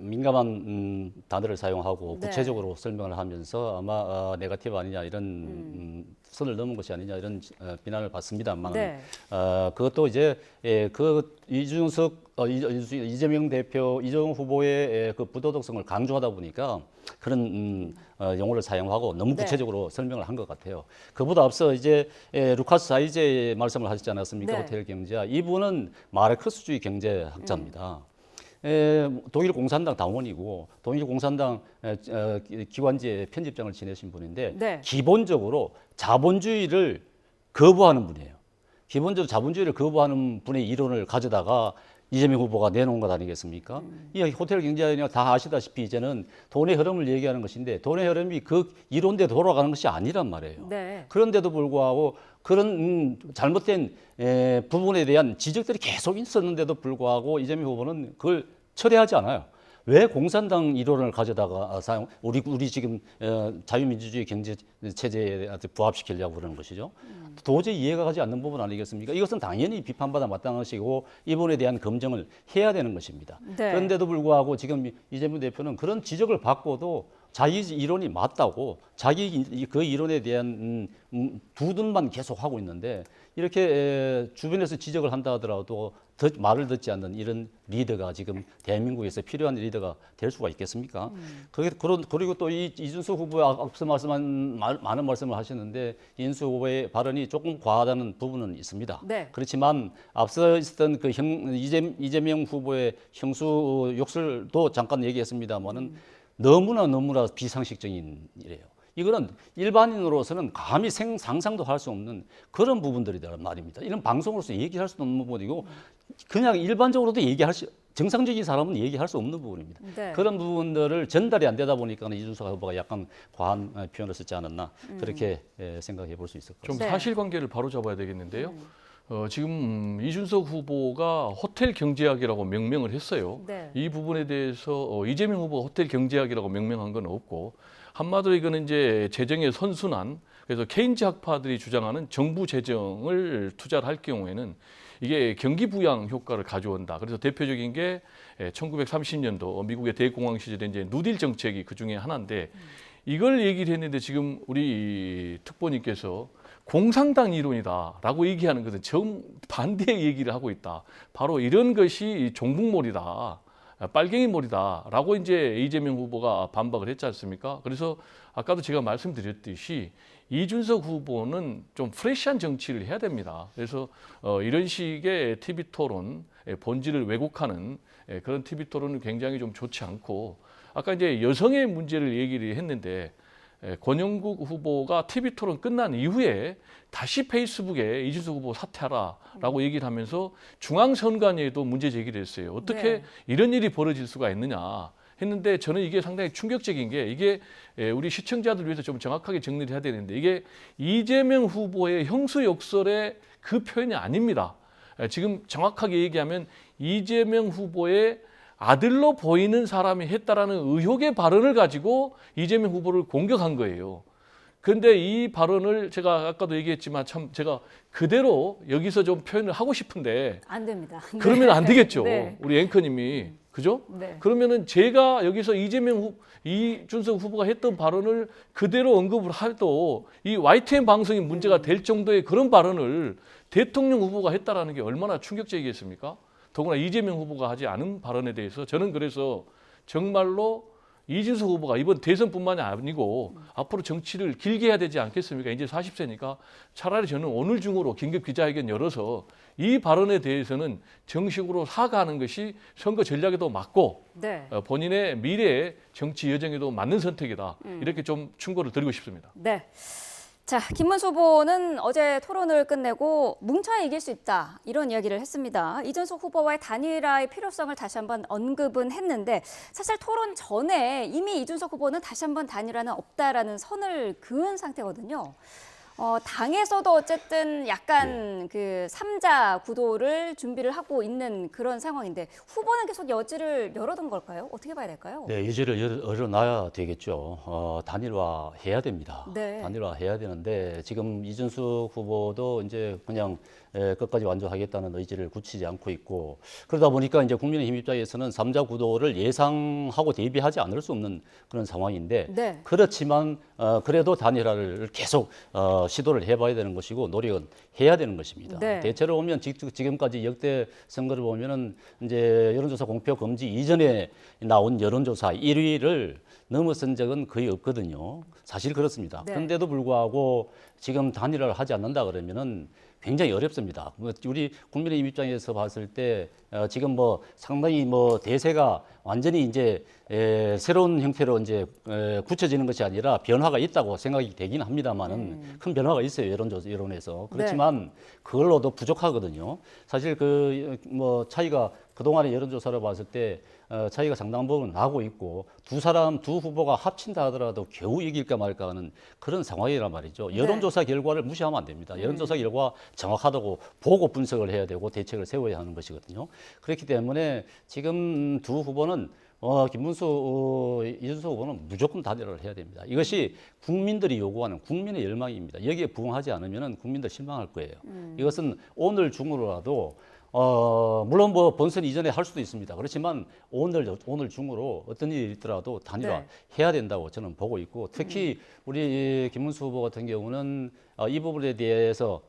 민감한 단어를 사용하고 네. 구체적으로 설명을 하면서 아마 네거티브 아니냐 이런 선을 넘은 것이 아니냐 이런 비난을 받습니다만 네. 그것도 이제 그 이재명 대표, 이재명 후보의 그 부도덕성을 강조하다 보니까 그런 용어를 사용하고 너무 네. 구체적으로 설명을 한 것 같아요. 그보다 앞서 이제 루카스 사이제 말씀을 하셨지 않았습니까? 네. 호텔 경제학. 이분은 마르크스주의 경제학자입니다. 독일 공산당 당원이고 독일 공산당 기관지의 편집장을 지내신 분인데 네. 기본적으로 자본주의를 거부하는 분이에요. 기본적으로 자본주의를 거부하는 분의 이론을 가져다가 이재명 후보가 내놓은 것 아니겠습니까? 이 호텔 경제학이 다 아시다시피 이제는 돈의 흐름을 얘기하는 것인데 돈의 흐름이 그 이론대로 돌아가는 것이 아니란 말이에요. 네. 그런데도 불구하고 그런 잘못된 부분에 대한 지적들이 계속 있었는데도 불구하고 이재명 후보는 그걸 철회하지 않아요. 왜 공산당 이론을 가져다가 우리 지금 자유민주주의 경제 체제에 부합시키려고 그러는 것이죠. 도저히 이해가 가지 않는 부분 아니겠습니까? 이것은 당연히 비판받아 마땅한 것이고 이 부분에 대한 검증을 해야 되는 것입니다. 네. 그런데도 불구하고 지금 이재명 대표는 그런 지적을 받고도 자기 이론이 맞다고 자기 그 이론에 대한 두둔만 계속 하고 있는데 이렇게 주변에서 지적을 한다 하더라도 말을 듣지 않는 이런 리더가 지금 대한민국에서 필요한 리더가 될 수가 있겠습니까? 그리고 또 이준석 후보의 앞서 말씀한 많은 말씀을 하셨는데 이준석 후보의 발언이 조금 과하다는 부분은 있습니다. 네. 그렇지만 앞서 있었던 그 이재명 후보의 형수 욕설도 잠깐 얘기했습니다만은 너무나 비상식적인 일이에요. 이거는 일반인으로서는 감히 상상도 할 수 없는 그런 부분들이란 말입니다. 이런 방송으로서 얘기할 수 없는 부분이고 그냥 일반적으로도 정상적인 사람은 얘기할 수 없는 부분입니다. 네. 그런 부분들을 전달이 안 되다 보니까 이준석 후보가 약간 과한 표현을 쓰지 않았나 그렇게 생각해 볼 수 있을 것 좀 같습니다. 사실관계를 바로잡아야 되겠는데요. 지금 이준석 후보가 호텔 경제학이라고 명명을 했어요. 네. 이 부분에 대해서 이재명 후보가 호텔 경제학이라고 명명한 건 없고 한마디로 이거는 이제 재정의 선순환, 그래서 케인즈 학파들이 주장하는 정부 재정을 투자를 할 경우에는 이게 경기 부양 효과를 가져온다. 그래서 대표적인 게 1930년도 미국의 대공황 시절에 이제 누딜 정책이 그 중에 하나인데 이걸 얘기를 했는데 지금 우리 특보님께서 공산당 이론이다라고 얘기하는 것은 정반대의 얘기를 하고 있다. 바로 이런 것이 종북몰이다. 빨갱이몰이다라고 이제 이재명 후보가 반박을 했지 않습니까? 그래서 아까도 제가 말씀드렸듯이 이준석 후보는 좀 프레시한 정치를 해야 됩니다. 그래서 이런 식의 TV 토론, 본질을 왜곡하는 그런 TV 토론은 굉장히 좀 좋지 않고 아까 이제 여성의 문제를 얘기를 했는데 권영국 후보가 TV 토론 끝난 이후에 다시 페이스북에 이준석 후보 사퇴하라라고 얘기를 하면서 중앙선관위에도 문제 제기를 했어요. 어떻게 네. 이런 일이 벌어질 수가 있느냐 했는데 저는 이게 상당히 충격적인 게 이게 우리 시청자들 위해서 좀 정확하게 정리를 해야 되는데 이게 이재명 후보의 형수 욕설의 그 표현이 아닙니다. 지금 정확하게 얘기하면 이재명 후보의 아들로 보이는 사람이 했다라는 의혹의 발언을 가지고 이재명 후보를 공격한 거예요. 그런데 이 발언을 제가 아까도 얘기했지만 참 제가 그대로 여기서 좀 표현을 하고 싶은데 안 됩니다. 그러면 안 되겠죠. 네. 우리 앵커님이. 그죠? 네. 그러면은 제가 여기서 이준석 후보가 했던 발언을 그대로 언급을 해도 이 YTN 방송이 문제가 될 정도의 그런 발언을 대통령 후보가 했다라는 게 얼마나 충격적이겠습니까? 더구나 이재명 후보가 하지 않은 발언에 대해서 저는 그래서 정말로 이준석 후보가 이번 대선뿐만이 아니고 앞으로 정치를 길게 해야 되지 않겠습니까? 이제 40세니까 차라리 저는 오늘 중으로 긴급 기자회견 열어서 이 발언에 대해서는 정식으로 사과하는 것이 선거 전략에도 맞고 네. 본인의 미래의 정치 여정에도 맞는 선택이다. 이렇게 좀 충고를 드리고 싶습니다. 네. 자, 김문수 후보는 어제 토론을 끝내고 뭉쳐야 이길 수 있다 이런 이야기를 했습니다. 이준석 후보와의 단일화의 필요성을 다시 한번 언급은 했는데 사실 토론 전에 이미 이준석 후보는 다시 한번 단일화는 없다라는 선을 그은 상태거든요. 당에서도 어쨌든 약간 그 3자 구도를 준비를 하고 있는 그런 상황인데 후보는 계속 여지를 열어둔 걸까요? 어떻게 봐야 될까요? 네, 여지를 열어놔야 되겠죠. 단일화해야 됩니다. 네. 단일화해야 되는데 지금 이준석 후보도 이제 그냥 끝까지 완주하겠다는 의지를 굳히지 않고 있고 그러다 보니까 이제 국민의힘 입장에서는 3자 구도를 예상하고 대비하지 않을 수 없는 그런 상황인데 네. 그렇지만 그래도 단일화를 계속 시도를 해봐야 되는 것이고 노력은 해야 되는 것입니다. 네. 대체로 보면 지금까지 역대 선거를 보면은 이제 여론조사 공표 금지 이전에 나온 여론조사 1위를 넘어선 적은 거의 없거든요. 사실 그렇습니다. 네. 그런데도 불구하고 지금 단일화를 하지 않는다 그러면은 굉장히 어렵습니다. 우리 국민의힘 입장에서 봤을 때 지금 뭐 상당히 뭐 대세가 완전히 이제 새로운 형태로 이제 굳혀지는 것이 아니라 변화가 있다고 생각이 되긴 합니다만은 큰 변화가 있어요. 여론에서. 그렇지만 그걸로도 부족하거든요. 사실 그 뭐 차이가 그동안의 여론조사를 봤을 때 차이가 상당 부분 나고 있고 두 후보가 합친다 하더라도 겨우 이길까 말까 하는 그런 상황이란 말이죠. 여론조사 결과를 무시하면 안 됩니다. 여론조사 결과 정확하다고 보고 분석을 해야 되고 대책을 세워야 하는 것이거든요. 그렇기 때문에 지금 두 후보는 김문수, 이준석 후보는 무조건 단일화를 해야 됩니다. 이것이 국민들이 요구하는 국민의 열망입니다. 여기에 부응하지 않으면 국민들 실망할 거예요. 이것은 오늘 중으로라도 물론 뭐 본선 이전에 할 수도 있습니다. 그렇지만 오늘 중으로 어떤 일이 있더라도 단일화 해야 된다고 저는 보고 있고 특히 우리 김문수 후보 같은 경우는 이 부분에 대해서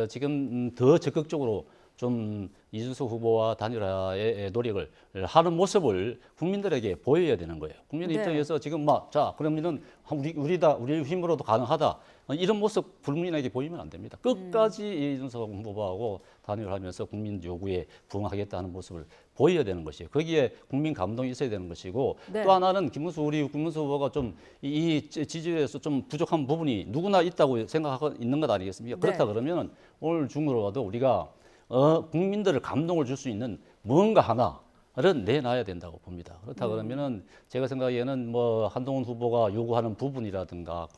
지금 더 적극적으로 좀 이준석 후보와 단일화의 노력을 하는 모습을 국민들에게 보여야 되는 거예요. 국민의 입장에서 지금 자 그러면은 우리 힘으로도 가능하다 이런 모습 국민에게 보이면 안 됩니다. 끝까지 이준석 후보하고 단일화하면서 국민 요구에 부응하겠다는 모습을 보여야 되는 것이에요. 거기에 국민 감동이 있어야 되는 것이고 또 하나는 우리 김문수 후보가 좀 이 지지율에서 좀 부족한 부분이 누구나 있다고 생각하고 있는 것 아니겠습니까? 그렇다 그러면 오늘 중으로라도 우리가 국민들을 감동을 줄 수 있는 무언가 하나를 내놔야 된다고 봅니다. 그렇다 그러면은 제가 생각에는 뭐 한동훈 후보가 요구하는 부분이라든가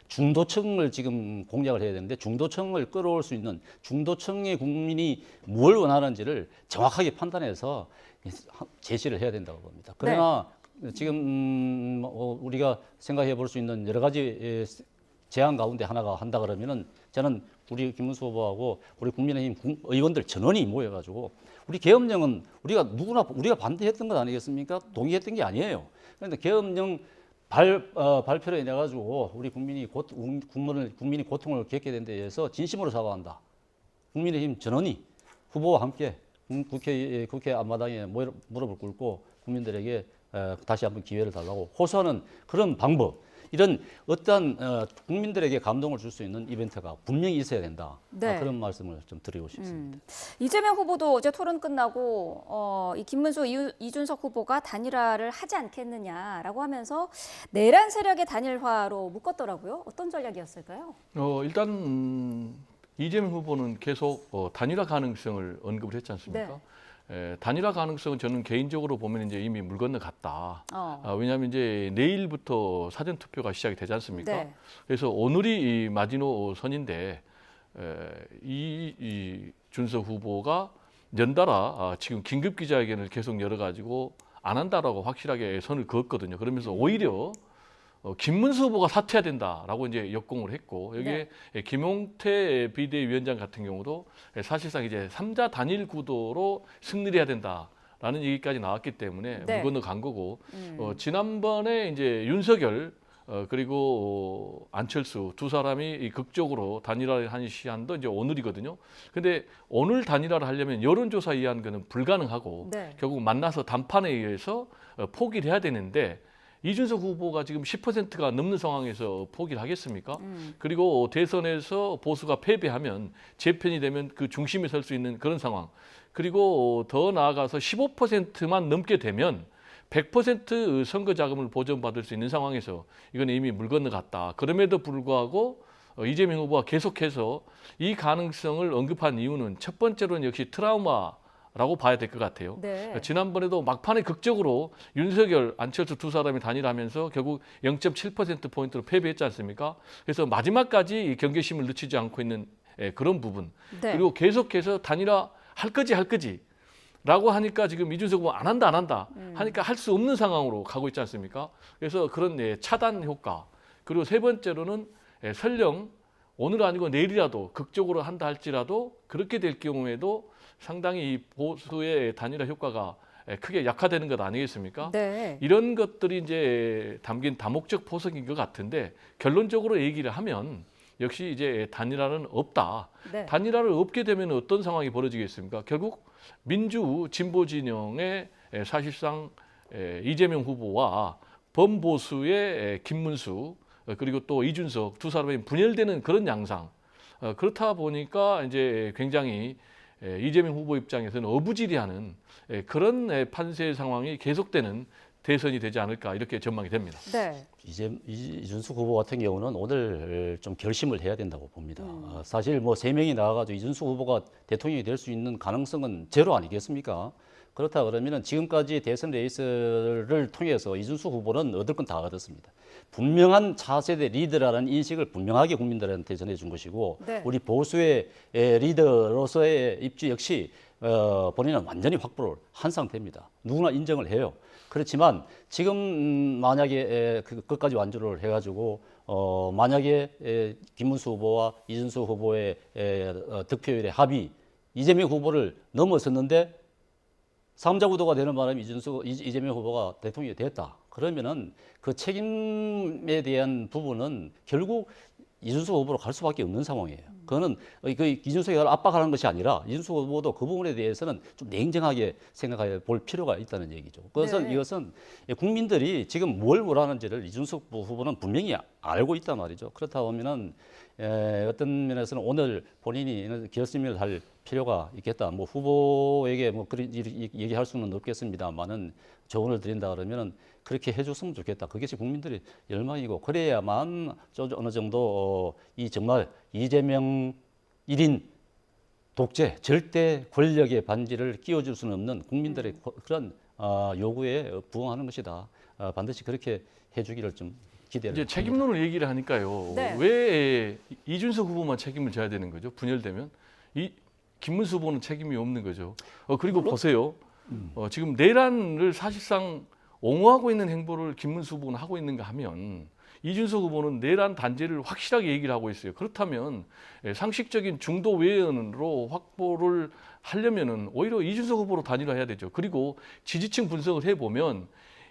중도층을 지금 공략을 해야 되는데 중도층을 끌어올 수 있는 중도층의 국민이 뭘 원하는지를 정확하게 판단해서 제시를 해야 된다고 봅니다. 그러나 지금 우리가 생각해 볼 수 있는 여러 가지 제안 가운데 하나가 한다 그러면은 저는 우리 김문수 후보하고 우리 국민의힘 의원들 전원이 모여가지고 우리 계엄령은 우리가 반대했던 것 아니겠습니까? 동의했던 게 아니에요. 그런데 계엄령 발표를 해가지고 우리 국민이 고통을 겪게 된 데 대해서 진심으로 사과한다. 국민의힘 전원이 후보와 함께 국회 앞마당에 무릎을 꿇고 국민들에게 다시 한번 기회를 달라고 호소하는 그런 방법. 이런 어떠한 국민들에게 감동을 줄 수 있는 이벤트가 분명히 있어야 된다. 그런 말씀을 좀 드리고 싶습니다. 이재명 후보도 어제 토론 끝나고 이 김문수, 이준석 후보가 단일화를 하지 않겠느냐라고 하면서 내란 세력의 단일화로 묶었더라고요. 어떤 전략이었을까요? 일단 이재명 후보는 계속 단일화 가능성을 언급을 했지 않습니까? 단일화 가능성은 저는 개인적으로 보면 이제 이미 물 건너갔다. 왜냐하면 이제 내일부터 사전 투표가 시작이 되지 않습니까? 그래서 오늘이 마지노선인데 이준석 후보가 연달아 지금 긴급 기자회견을 계속 열어가지고 안 한다라고 확실하게 선을 그었거든요. 그러면서 오히려 김문수 후보가 사퇴해야 된다라고 이제 역공을 했고 여기에 김용태 비대위원장 같은 경우도 사실상 이제 3자 단일 구도로 승리를 해야 된다라는 얘기까지 나왔기 때문에 물 건너 간 거고 지난번에 이제 윤석열 그리고 안철수 두 사람이 극적으로 단일화를 한 시한도 이제 오늘이거든요. 근데 오늘 단일화를 하려면 여론조사 이한 거는 불가능하고 결국 만나서 담판에 의해서 포기를 해야 되는데 이준석 후보가 지금 10%가 넘는 상황에서 포기를 하겠습니까? 그리고 대선에서 보수가 패배하면 재편이 되면 그 중심에 설 수 있는 그런 상황. 그리고 더 나아가서 15%만 넘게 되면 100% 선거 자금을 보전받을 수 있는 상황에서 이건 이미 물 건너갔다. 그럼에도 불구하고 이재명 후보가 계속해서 이 가능성을 언급한 이유는 첫 번째로는 역시 트라우마라고 봐야 될 것 같아요. 지난번에도 막판에 극적으로 윤석열, 안철수 두 사람이 단일하면서 결국 0.7%포인트로 패배했지 않습니까? 그래서 마지막까지 경계심을 늦추지 않고 있는 그런 부분. 그리고 계속해서 단일화 할 거지 라고 하니까 지금 이준석 후보 안 한다 하니까 할 수 없는 상황으로 가고 있지 않습니까? 그래서 그런 차단 효과. 그리고 세 번째로는 설령 오늘 아니고 내일이라도 극적으로 한다 할지라도 그렇게 될 경우에도 상당히 이 보수의 단일화 효과가 크게 약화되는 것 아니겠습니까? 이런 것들이 이제 담긴 다목적 포석인 것 같은데 결론적으로 얘기를 하면 역시 이제 단일화는 없다. 네. 단일화를 없게 되면 어떤 상황이 벌어지겠습니까? 결국 민주 진보 진영의 사실상 이재명 후보와 범보수의 김문수 그리고 또 이준석 두 사람이 분열되는 그런 양상. 그렇다 보니까 이제 굉장히 이재명 후보 입장에서는 어부지리하는 그런 판세 상황이 계속되는 대선이 되지 않을까 이렇게 전망이 됩니다. 네. 이준석 후보 같은 경우는 오늘 좀 결심을 해야 된다고 봅니다. 사실 뭐 3명이 나와가지고 이준석 후보가 대통령이 될 수 있는 가능성은 제로 아니겠습니까? 그렇다 그러면은 지금까지 대선 레이스를 통해서 이준석 후보는 얻을 건 다 얻었습니다. 분명한 차세대 리더라는 인식을 분명하게 국민들한테 전해준 것이고 네. 우리 보수의 리더로서의 입지 역시 본인은 완전히 확보를 한 상태입니다. 누구나 인정을 해요. 그렇지만 지금 만약에 그것까지 완주를 해가지고 만약에 김문수 후보와 이준석 후보의 득표율의 합이 이재명 후보를 넘어섰는데 3자 구도가 되는 바람에 이재명 후보가 대통령이 됐다. 그러면은 그 책임에 대한 부분은 결국 이준석 후보로 갈 수밖에 없는 상황이에요. 그거는 그 이준석이 압박하는 것이 아니라 이준석 후보도 그 부분에 대해서는 좀 냉정하게 생각해 볼 필요가 있다는 얘기죠. 그것은 네. 이것은 국민들이 지금 뭘 원하는지를 이준석 후보는 분명히 알고 있단 말이죠. 그렇다 보면은 어떤 면에서는 오늘 본인이 결심을 할 필요가 있겠다. 뭐 후보에게 뭐 그런 얘기할 수는 없겠습니다만은 조언을 드린다 그러면은 그렇게 해줬으면 좋겠다. 그것이 국민들의 열망이고 그래야만 어느 정도 이 정말 이재명 1인 독재, 절대 권력의 반지를 끼워줄 수는 없는 국민들의 그런 요구에 부응하는 것이다. 반드시 그렇게 해주기를 좀 기대를. 이제 책임론을 얘기를 하니까요. 네. 왜 이준석 후보만 책임을 져야 되는 거죠? 분열되면 이 김문수 후보는 책임이 없는 거죠. 그리고 보세요. 지금 내란을 사실상 옹호하고 있는 행보를 김문수 후보는 하고 있는가 하면 이준석 후보는 내란 단죄를 확실하게 얘기를 하고 있어요. 그렇다면 상식적인 중도 외연으로 확보를 하려면은 오히려 이준석 후보로 단일화해야 되죠. 그리고 지지층 분석을 해보면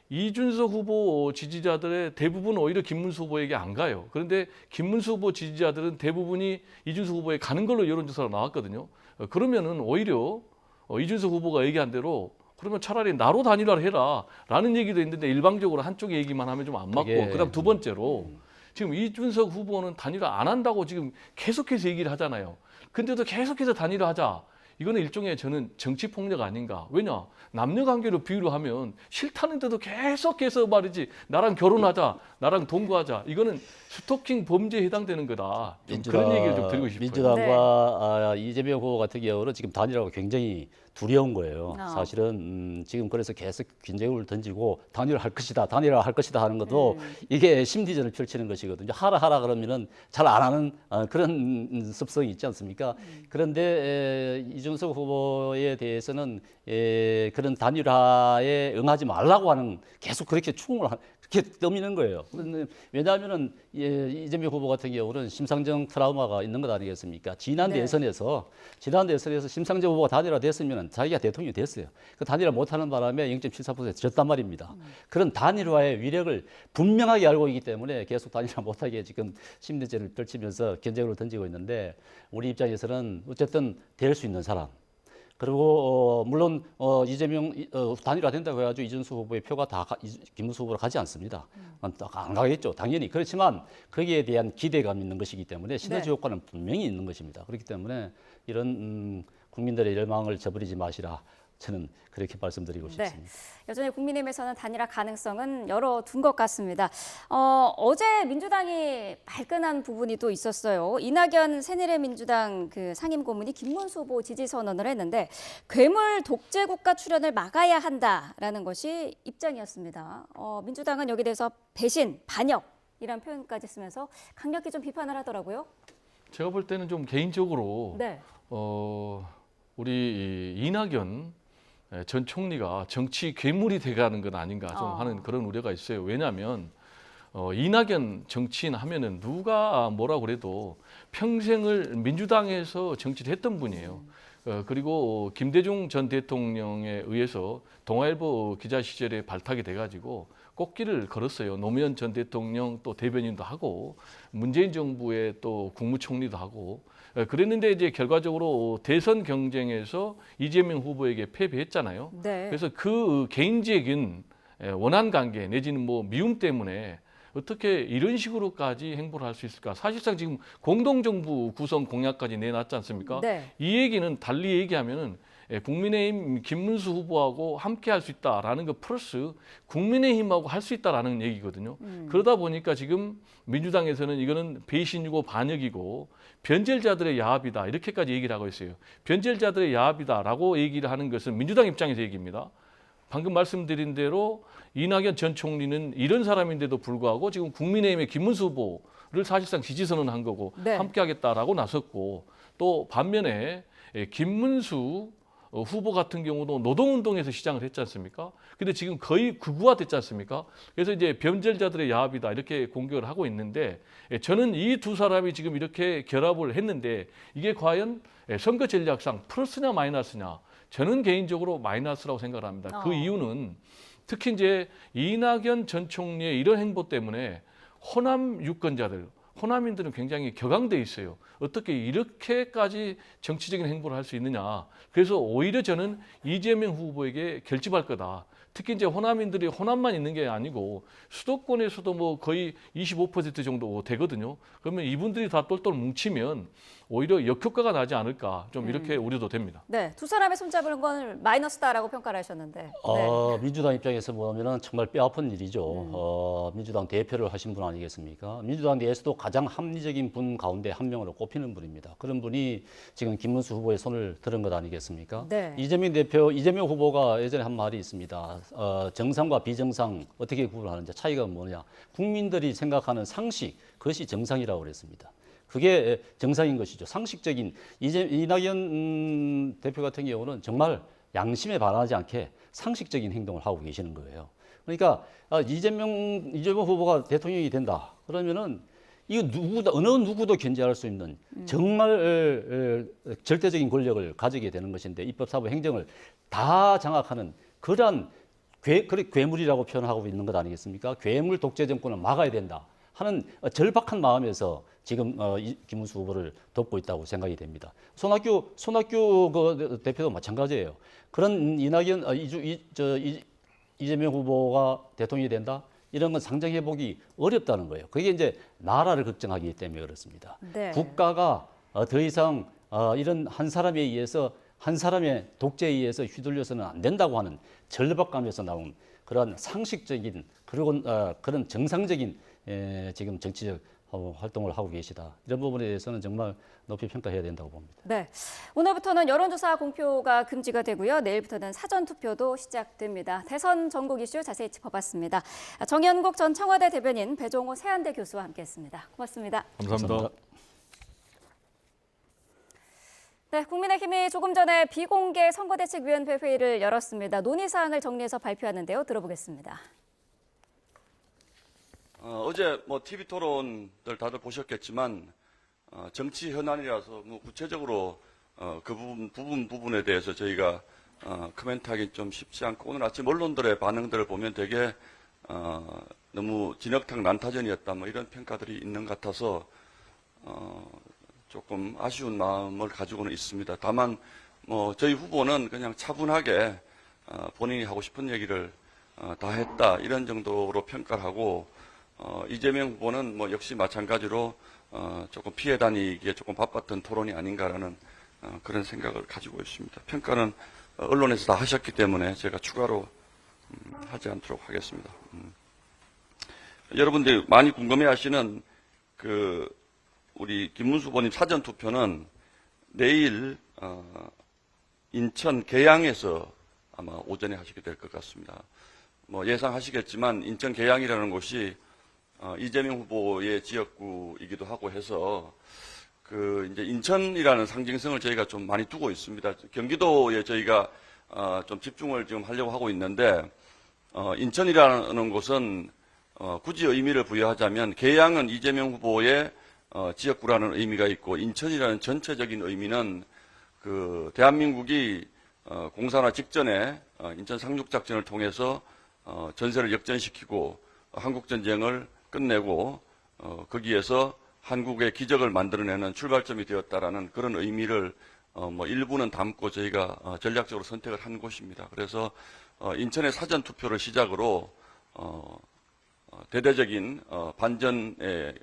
이준석 후보 지지자들의 대부분 오히려 김문수 후보에게 안 가요. 그런데 김문수 후보 지지자들은 대부분이 이준석 후보에 가는 걸로 여론조사가 나왔거든요. 그러면은 오히려 이준석 후보가 얘기한 대로 그러면 차라리 나로 단일화를 해라 라는 얘기도 있는데 일방적으로 한쪽 얘기만 하면 좀 안 맞고 그다음 두 번째로 지금 이준석 후보는 단일화 안 한다고 지금 계속해서 얘기를 하잖아요. 근데도 계속해서 단일화하자. 이거는 일종의 저는 정치 폭력 아닌가. 왜냐? 남녀 관계로 비유를 하면 싫다는데도 계속해서 말이지 나랑 결혼하자, 나랑 동거하자. 이거는 스토킹 범죄에 해당되는 거다. 좀 그런 얘기를 좀 드리고 싶어요. 민주당과 이재명 후보 같은 경우는 지금 단일화가 굉장히 두려운 거예요. 사실은 지금 그래서 계속 긴장을 던지고 단일화할 것이다, 단일화할 것이다 하는 것도 이게 심리전을 펼치는 것이거든요. 하라 그러면은 잘 안 하는 그런 습성이 있지 않습니까? 그런데 이준석 후보에 대해서는 그런 단일화에 응하지 말라고 하는 계속 그렇게 추궁을 그렇게 떠미는 거예요. 왜냐하면은 이재명 후보 같은 경우는 심상정 트라우마가 있는 것 아니겠습니까? 지난 대선에서 심상정 후보가 단일화됐으면 자기가 대통령이 됐어요. 그 단일화 못하는 바람에 0.74% 졌단 말입니다. 그런 단일화의 위력을 분명하게 알고 있기 때문에 계속 단일화 못하게 지금 심리전을 펼치면서 견제를 던지고 있는데 우리 입장에서는 어쨌든 될 수 있는 사람. 그리고 물론 이재명 단일화 된다고 해가지고 이준석 후보의 표가 다 김문수 후보로 가지 않습니다. 안 가겠죠, 당연히. 그렇지만 거기에 대한 기대감이 있는 것이기 때문에 시너지 효과는 분명히 있는 것입니다. 그렇기 때문에 이런 국민들의 열망을 저버리지 마시라. 저는 그렇게 말씀드리고 싶습니다. 여전히 국민의힘에서는 단일화 가능성은 열어둔 것 같습니다. 어제 민주당이 발끈한 부분이 또 있었어요. 이낙연 새누리민주당 그 상임고문이 김문수 후보 지지 선언을 했는데 괴물 독재 국가 출현을 막아야 한다라는 것이 입장이었습니다. 민주당은 여기 대해서 배신, 반역이라는 표현까지 쓰면서 강력히 좀 비판을 하더라고요. 제가 볼 때는 좀 개인적으로 우리 이낙연 전 총리가 정치 괴물이 돼가는 건 아닌가 좀 하는 그런 우려가 있어요. 왜냐하면 이낙연 정치인 하면은 누가 뭐라 그래도 평생을 민주당에서 정치를 했던 분이에요. 그리고 김대중 전 대통령에 의해서 동아일보 기자 시절에 발탁이 돼가지고 꽃길을 걸었어요. 노무현 전 대통령 또 대변인도 하고 문재인 정부의 또 국무총리도 하고 그랬는데 이제 결과적으로 대선 경쟁에서 이재명 후보에게 패배했잖아요. 네. 그래서 그 개인적인 원한 관계 내지는 뭐 미움 때문에 어떻게 이런 식으로까지 행보를 할 수 있을까? 사실상 지금 공동정부 구성 공약까지 내놨지 않습니까? 네. 이 얘기는 달리 얘기하면은 국민의힘 김문수 후보하고 함께 할 수 있다라는 거 플러스 국민의힘하고 할 수 있다라는 얘기거든요. 그러다 보니까 지금 민주당에서는 이거는 배신이고 반역이고 변절자들의 야합이다 이렇게까지 얘기를 하고 있어요. 변절자들의 야합이다라고 얘기를 하는 것은 민주당 입장에서 얘기입니다. 방금 말씀드린 대로 이낙연 전 총리는 이런 사람인데도 불구하고 지금 국민의힘의 김문수 후보를 사실상 지지선언한 거고 네. 함께하겠다라고 나섰고 또 반면에 김문수 후보 같은 경우도 노동운동에서 시작을 했지 않습니까? 근데 지금 거의 극우화됐지 않습니까? 그래서 이제 변절자들의 야합이다 이렇게 공격을 하고 있는데 저는 이 두 사람이 지금 이렇게 결합을 했는데 이게 과연 선거 전략상 플러스냐 마이너스냐? 저는 개인적으로 마이너스라고 생각을 합니다. 그 이유는 특히 이제 이낙연 전 총리의 이런 행보 때문에 호남 유권자들, 호남인들은 굉장히 격앙돼 있어요. 어떻게 이렇게까지 정치적인 행보를 할 수 있느냐. 그래서 오히려 저는 이재명 후보에게 결집할 거다. 특히 이제 호남인들이 호남만 있는 게 아니고 수도권에서도 뭐 거의 25% 정도 되거든요. 그러면 이분들이 다 똘똘 뭉치면 오히려 역효과가 나지 않을까 좀 이렇게 우려도 됩니다. 네, 두 사람의 손잡은 건 마이너스다라고 평가를 하셨는데. 네. 민주당 입장에서 보면은 정말 뼈아픈 일이죠. 민주당 대표를 하신 분 아니겠습니까? 민주당 내에서도 가장 합리적인 분 가운데 한 명으로 꼽히는 분입니다. 그런 분이 지금 김문수 후보의 손을 들은 것 아니겠습니까? 네. 이재명 후보가 예전에 한 말이 있습니다. 정상과 비정상 어떻게 구분하는지 차이가 뭐냐? 국민들이 생각하는 상식 그것이 정상이라고 그랬습니다. 그게 정상인 것이죠. 상식적인 이낙연 대표 같은 경우는 정말 양심에 반하지 않게 상식적인 행동을 하고 계시는 거예요. 그러니까 이재명 후보가 대통령이 된다. 그러면은 이거 어느 누구도 견제할 수 있는 정말 절대적인 권력을 가지게 되는 것인데 입법, 사법, 행정을 다 장악하는 그러한 괴물이라고 표현하고 있는 것 아니겠습니까? 괴물 독재 정권을 막아야 된다 하는 절박한 마음에서 지금 김문수 후보를 돕고 있다고 생각이 됩니다. 손학규 그 대표도 마찬가지예요. 그런 이재명 후보가 대통령이 된다? 이런 건 상정해보기 어렵다는 거예요. 그게 이제 나라를 걱정하기 때문에 그렇습니다. 네. 국가가 더 이상 이런 한 사람에 의해서 한 사람의 독재에 의해서 휘둘려서는 안 된다고 하는 절박감에서 나온 그런 상식적인 그리고 그런 정상적인 지금 정치적 활동을 하고 계시다. 이런 부분에 대해서는 정말 높이 평가해야 된다고 봅니다. 네, 오늘부터는 여론조사 공표가 금지가 되고요. 내일부터는 사전투표도 시작됩니다. 대선 전국 이슈 자세히 짚어봤습니다. 정연국 전 청와대 대변인, 배종호 세한대 교수와 함께했습니다. 고맙습니다. 감사합니다. 네, 국민의힘이 조금 전에 비공개 선거대책위원회 회의를 열었습니다. 논의사항을 정리해서 발표하는데요. 들어보겠습니다. 어제 TV 토론들 다들 보셨겠지만 정치 현안이라서 구체적으로 그 부분에 대해서 저희가 코멘트하기 좀 쉽지 않고 오늘 아침 언론들의 반응들을 보면 되게 너무 진흙탕 난타전이었다 뭐 이런 평가들이 있는 것 같아서 조금 아쉬운 마음을 가지고는 있습니다. 다만 저희 후보는 그냥 차분하게 본인이 하고 싶은 얘기를 다 했다 이런 정도로 평가를 하고 이재명 후보는 역시 마찬가지로 조금 피해 다니기에 조금 바빴던 토론이 아닌가라는 그런 생각을 가지고 있습니다. 평가는 언론에서 다 하셨기 때문에 제가 추가로 하지 않도록 하겠습니다. 여러분들이 많이 궁금해하시는 우리 김문수 후보님 사전 투표는 내일 인천 계양에서 아마 오전에 하시게 될 것 같습니다. 예상하시겠지만 인천 계양이라는 곳이 이재명 후보의 지역구이기도 하고 해서 이제 인천이라는 상징성을 저희가 좀 많이 두고 있습니다. 경기도에 저희가 좀 집중을 지금 하려고 하고 있는데 인천이라는 곳은 굳이 의미를 부여하자면 계양은 이재명 후보의 지역구라는 의미가 있고 인천이라는 전체적인 의미는 대한민국이 공산화 직전에 인천 상륙작전을 통해서 전세를 역전시키고 한국 전쟁을 끝내고 거기에서 한국의 기적을 만들어내는 출발점이 되었다라는 그런 의미를 뭐 일부는 담고 저희가 전략적으로 선택을 한 곳입니다. 그래서 인천의 사전 투표를 시작으로 대대적인 반전의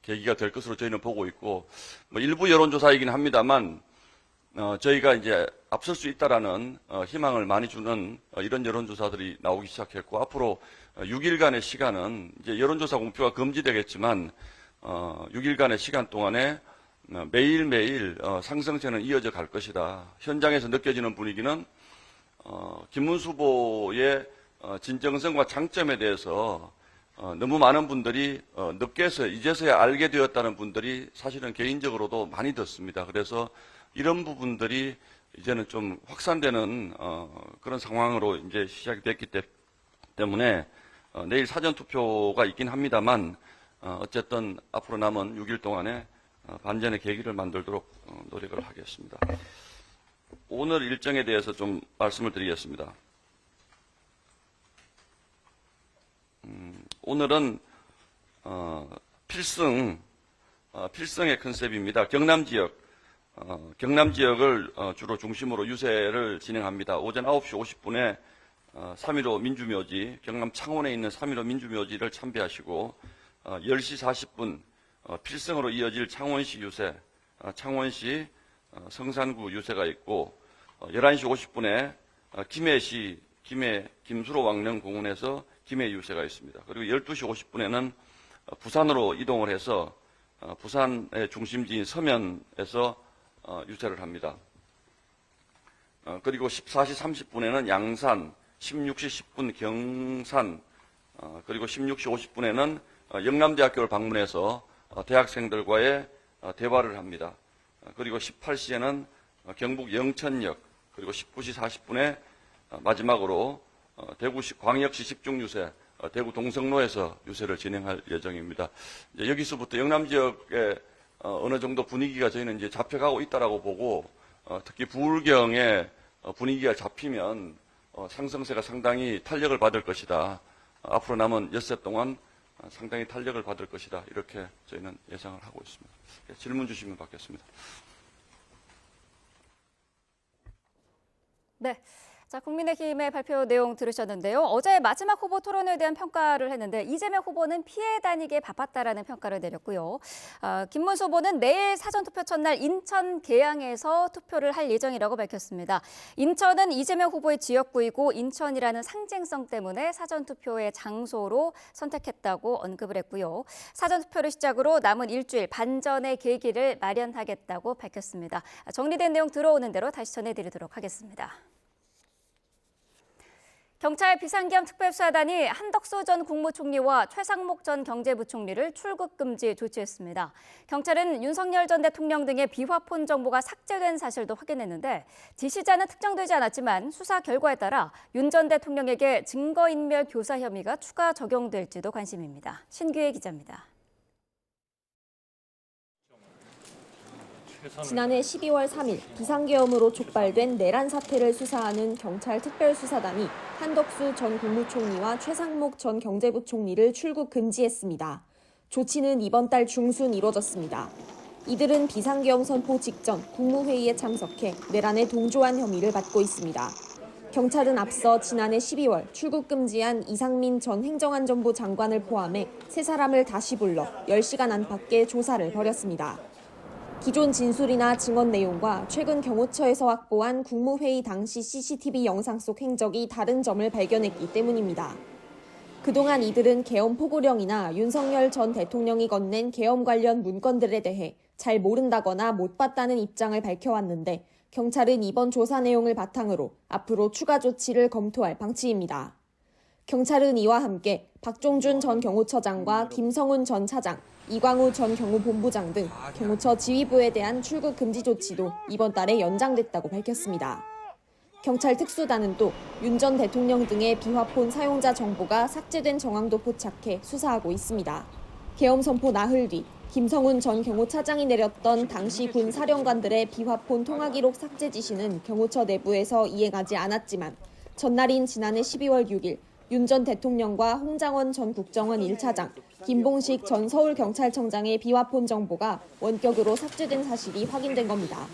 계기가 될 것으로 저희는 보고 있고, 뭐 일부 여론조사이긴 합니다만 저희가 이제 앞설 수 있다라는 희망을 많이 주는 이런 여론조사들이 나오기 시작했고, 앞으로 6일간의 시간은 이제 여론조사 공표가 금지되겠지만 6일간의 시간 동안에 매일매일 상승세는 이어져 갈 것이다. 현장에서 느껴지는 분위기는 김문수 후보의 진정성과 장점에 대해서 너무 많은 분들이 늦게서 이제서야 알게 되었다는 분들이 사실은 개인적으로도 많이 듣습니다. 그래서 이런 부분들이 이제는 좀 확산되는 그런 상황으로 이제 시작이 됐기 때문에 내일 사전 투표가 있긴 합니다만 어쨌든 앞으로 남은 6일 동안에 반전의 계기를 만들도록 노력을 하겠습니다. 오늘 일정에 대해서 좀 말씀을 드리겠습니다. 오늘은 필승의 컨셉입니다. 경남 지역을 주로 중심으로 유세를 진행합니다. 오전 9시 50분에 3.15 민주묘지, 경남 창원에 있는 3.15 민주묘지를 참배하시고 10시 40분 필승으로 이어질 창원시 유세, 창원시 성산구 유세가 있고 11시 50분에 김해시 김수로 왕릉공원에서 김해 유세가 있습니다. 그리고 12시 50분에는 부산으로 이동을 해서 부산의 중심지인 서면에서 유세를 합니다. 그리고 14시 30분에는 양산, 16시 10분 경산, 그리고 16시 50분에는 영남대학교를 방문해서 대학생들과의 대화를 합니다. 그리고 18시에는 경북 영천역, 그리고 19시 40분에 마지막으로 대구시 광역시 집중유세, 대구 동성로에서 유세를 진행할 예정입니다. 이제 여기서부터 영남 지역의 어느 정도 분위기가 저희는 이제 잡혀가고 있다라고 보고, 특히 부울경의 분위기가 잡히면 상승세가 상당히 탄력을 받을 것이다. 앞으로 남은 엿새 동안 상당히 탄력을 받을 것이다. 이렇게 저희는 예상을 하고 있습니다. 질문 주시면 받겠습니다. 네. 자, 국민의힘의 발표 내용 들으셨는데요. 어제 마지막 후보 토론에 대한 평가를 했는데 이재명 후보는 피해 다니게 바빴다라는 평가를 내렸고요. 김문수 후보는 내일 사전투표 첫날 인천 계양에서 투표를 할 예정이라고 밝혔습니다. 인천은 이재명 후보의 지역구이고 인천이라는 상징성 때문에 사전투표의 장소로 선택했다고 언급을 했고요. 사전투표를 시작으로 남은 일주일 반전의 계기를 마련하겠다고 밝혔습니다. 정리된 내용 들어오는 대로 다시 전해드리도록 하겠습니다. 경찰 비상겸 특별수사단이 한덕수 전 국무총리와 최상목 전 경제부총리를 출국 금지 조치했습니다. 경찰은 윤석열 전 대통령 등의 비화폰 정보가 삭제된 사실도 확인했는데 지시자는 특정되지 않았지만 수사 결과에 따라 윤 전 대통령에게 증거인멸 교사 혐의가 추가 적용될지도 관심입니다. 신규혜 기자입니다. 지난해 12월 3일 비상계엄으로 촉발된 내란 사태를 수사하는 경찰 특별수사단이 한덕수 전 국무총리와 최상목 전 경제부총리를 출국 금지했습니다. 조치는 이번 달 중순 이뤄졌습니다. 이들은 비상계엄 선포 직전 국무회의에 참석해 내란에 동조한 혐의를 받고 있습니다. 경찰은 앞서 지난해 12월 출국 금지한 이상민 전 행정안전부 장관을 포함해 3사람을 다시 불러 10시간 안팎의 조사를 벌였습니다. 기존 진술이나 증언 내용과 최근 경호처에서 확보한 국무회의 당시 CCTV 영상 속 행적이 다른 점을 발견했기 때문입니다. 그동안 이들은 계엄 포고령이나 윤석열 전 대통령이 건넨 계엄 관련 문건들에 대해 잘 모른다거나 못 봤다는 입장을 밝혀왔는데 경찰은 이번 조사 내용을 바탕으로 앞으로 추가 조치를 검토할 방침입니다. 경찰은 이와 함께 박종준 전 경호처장과 김성훈 전 차장, 이광우 전 경호본부장 등 경호처 지휘부에 대한 출국 금지 조치도 이번 달에 연장됐다고 밝혔습니다. 경찰 특수단은 또 윤 전 대통령 등의 비화폰 사용자 정보가 삭제된 정황도 포착해 수사하고 있습니다. 계엄 선포 나흘 뒤 김성훈 전 경호차장이 내렸던 당시 군 사령관들의 비화폰 통화 기록 삭제 지시는 경호처 내부에서 이행하지 않았지만 전날인 지난해 12월 6일 윤 전 대통령과 홍장원 전 국정원 1차장, 김봉식 전 서울경찰청장의 비화폰 정보가 원격으로 삭제된 사실이 확인된 겁니다.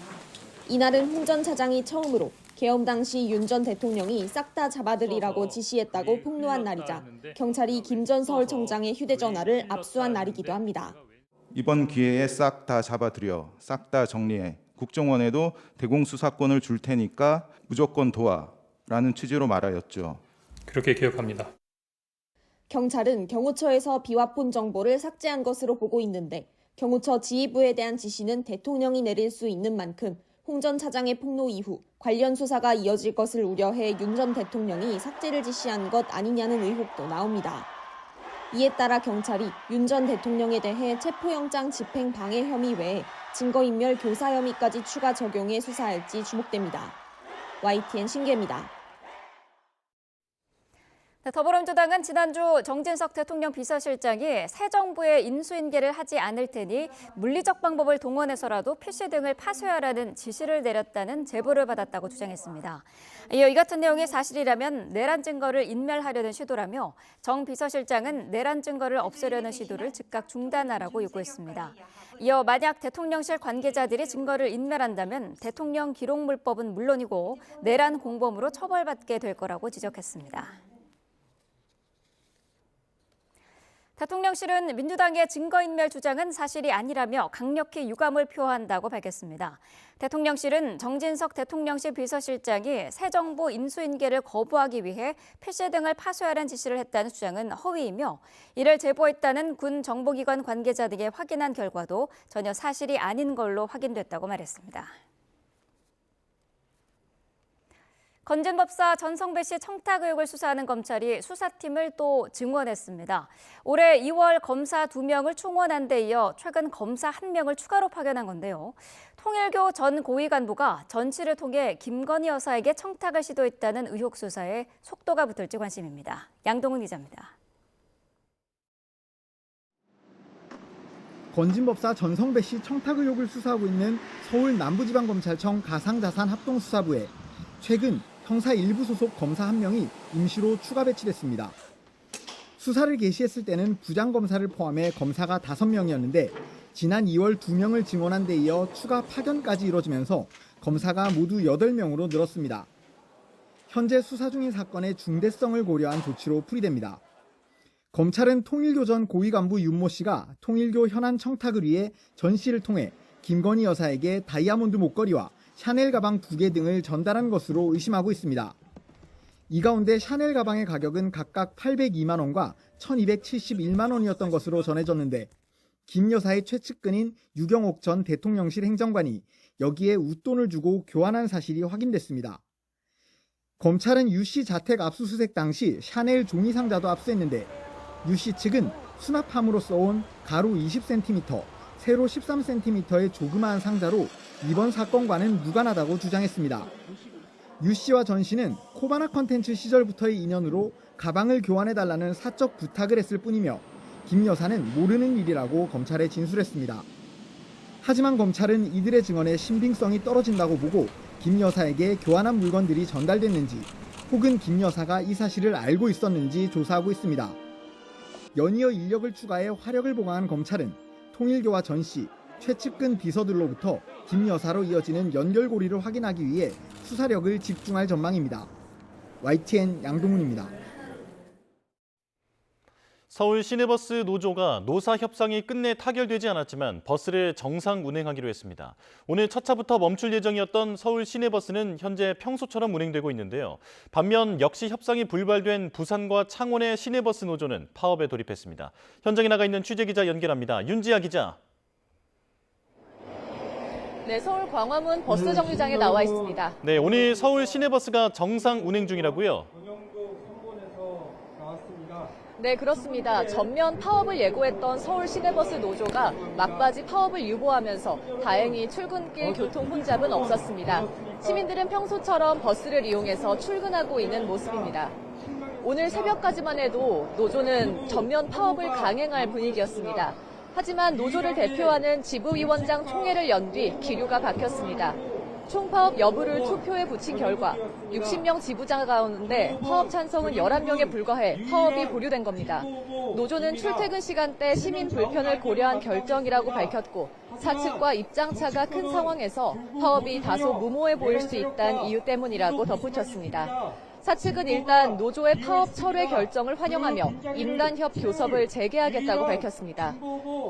이날은 홍 전 차장이 처음으로 계엄 당시 윤 전 대통령이 싹 다 잡아들이라고 지시했다고 폭로한 날이자 경찰이 김 전 서울청장의 휴대전화를 압수한 날이기도 합니다. 이번 기회에 싹 다 잡아들여, 싹 다 정리해. 국정원에도 대공수사권을 줄 테니까 무조건 도와라는 취지로 말하였죠. 그렇게 기억합니다. 경찰은 경호처에서 비화폰 정보를 삭제한 것으로 보고 있는데 경호처 지휘부에 대한 지시는 대통령이 내릴 수 있는 만큼 홍 전 차장의 폭로 이후 관련 수사가 이어질 것을 우려해 윤 전 대통령이 삭제를 지시한 것 아니냐는 의혹도 나옵니다. 이에 따라 경찰이 윤 전 대통령에 대해 체포영장 집행 방해 혐의 외에 증거인멸 교사 혐의까지 추가 적용해 수사할지 주목됩니다. YTN 신기입니다. 더불어민주당은 지난주 정진석 대통령 비서실장이 새 정부의 인수인계를 하지 않을 테니 물리적 방법을 동원해서라도 PC 등을 파쇄하라는 지시를 내렸다는 제보를 받았다고 주장했습니다. 이어 이 같은 내용이 사실이라면 내란 증거를 인멸하려는 시도라며 정 비서실장은 내란 증거를 없애려는 시도를 즉각 중단하라고 요구했습니다. 이어 만약 대통령실 관계자들이 증거를 인멸한다면 대통령 기록물법은 물론이고 내란 공범으로 처벌받게 될 거라고 지적했습니다. 대통령실은 민주당의 증거인멸 주장은 사실이 아니라며 강력히 유감을 표한다고 밝혔습니다. 대통령실은 정진석 대통령실 비서실장이 새 정부 인수인계를 거부하기 위해 PC 등을 파쇄하라는 지시를 했다는 주장은 허위이며 이를 제보했다는 군 정보기관 관계자 등에 확인한 결과도 전혀 사실이 아닌 걸로 확인됐다고 말했습니다. 건진법사 전성배 씨 청탁 의혹을 수사하는 검찰이 수사팀을 또 증원했습니다. 올해 2월 검사 2명을 충원한 데 이어 최근 검사 1명을 추가로 파견한 건데요. 통일교 전 고위 간부가 전 씨를 통해 김건희 여사에게 청탁을 시도했다는 의혹 수사에 속도가 붙을지 관심입니다. 양동훈 기자입니다. 건진법사 전성배 씨 청탁 의혹을 수사하고 있는 서울 남부지방검찰청 가상자산합동수사부에 최근 형사 1부 소속 검사 1명이 임시로 추가 배치됐습니다. 수사를 개시했을 때는 부장검사를 포함해 검사가 5명이었는데 지난 2월 2명을 증원한 데 이어 추가 파견까지 이뤄지면서 검사가 모두 8명으로 늘었습니다. 현재 수사 중인 사건의 중대성을 고려한 조치로 풀이됩니다. 검찰은 통일교 전 고위 간부 윤모 씨가 통일교 현안 청탁을 위해 전 씨를 통해 김건희 여사에게 다이아몬드 목걸이와 샤넬 가방 2개 등을 전달한 것으로 의심하고 있습니다. 이 가운데 샤넬 가방의 가격은 각각 802만 원과 1271만 원이었던 것으로 전해졌는데 김 여사의 최측근인 유경옥 전 대통령실 행정관이 여기에 웃돈을 주고 교환한 사실이 확인됐습니다. 검찰은 유 씨 자택 압수수색 당시 샤넬 종이 상자도 압수했는데 유 씨 측은 수납함으로 써온 가로 20cm, 세로 13cm의 조그마한 상자로 이번 사건과는 무관하다고 주장했습니다. 유 씨와 전 씨는 코바나 컨텐츠 시절부터의 인연으로 가방을 교환해달라는 사적 부탁을 했을 뿐이며 김 여사는 모르는 일이라고 검찰에 진술했습니다. 하지만 검찰은 이들의 증언의 신빙성이 떨어진다고 보고 김 여사에게 교환한 물건들이 전달됐는지 혹은 김 여사가 이 사실을 알고 있었는지 조사하고 있습니다. 연이어 인력을 추가해 화력을 보강한 검찰은 통일교와 전 씨, 최측근 비서들로부터 김 여사로 이어지는 연결고리를 확인하기 위해 수사력을 집중할 전망입니다. YTN 양동훈입니다. 서울 시내버스 노조가 노사 협상이 끝내 타결되지 않았지만 버스를 정상 운행하기로 했습니다. 오늘 첫 차부터 멈출 예정이었던 서울 시내버스는 현재 평소처럼 운행되고 있는데요. 반면 역시 협상이 불발된 부산과 창원의 시내버스 노조는 파업에 돌입했습니다. 현장에 나가 있는 취재기자 연결합니다. 윤지아 기자. 네, 서울 광화문 버스 정류장에 나와 있습니다. 네, 오늘 서울 시내버스가 정상 운행 중이라고요? 네, 그렇습니다. 전면 파업을 예고했던 서울 시내버스 노조가 막바지 파업을 유보하면서 다행히 출근길 교통 혼잡은 없었습니다. 시민들은 평소처럼 버스를 이용해서 출근하고 있는 모습입니다. 오늘 새벽까지만 해도 노조는 전면 파업을 강행할 분위기였습니다. 하지만 노조를 대표하는 지부위원장 총회를 연 뒤 기류가 바뀌었습니다. 총파업 여부를 투표에 붙인 결과 60명 지부자 가운데 파업 찬성은 11명에 불과해 파업이 보류된 겁니다. 노조는 출퇴근 시간대 시민 불편을 고려한 결정이라고 밝혔고 사측과 입장차가 큰 상황에서 파업이 다소 무모해 보일 수 있다는 이유 때문이라고 덧붙였습니다. 사측은 일단 노조의 파업 철회 결정을 환영하며 임단협 교섭을 재개하겠다고 밝혔습니다.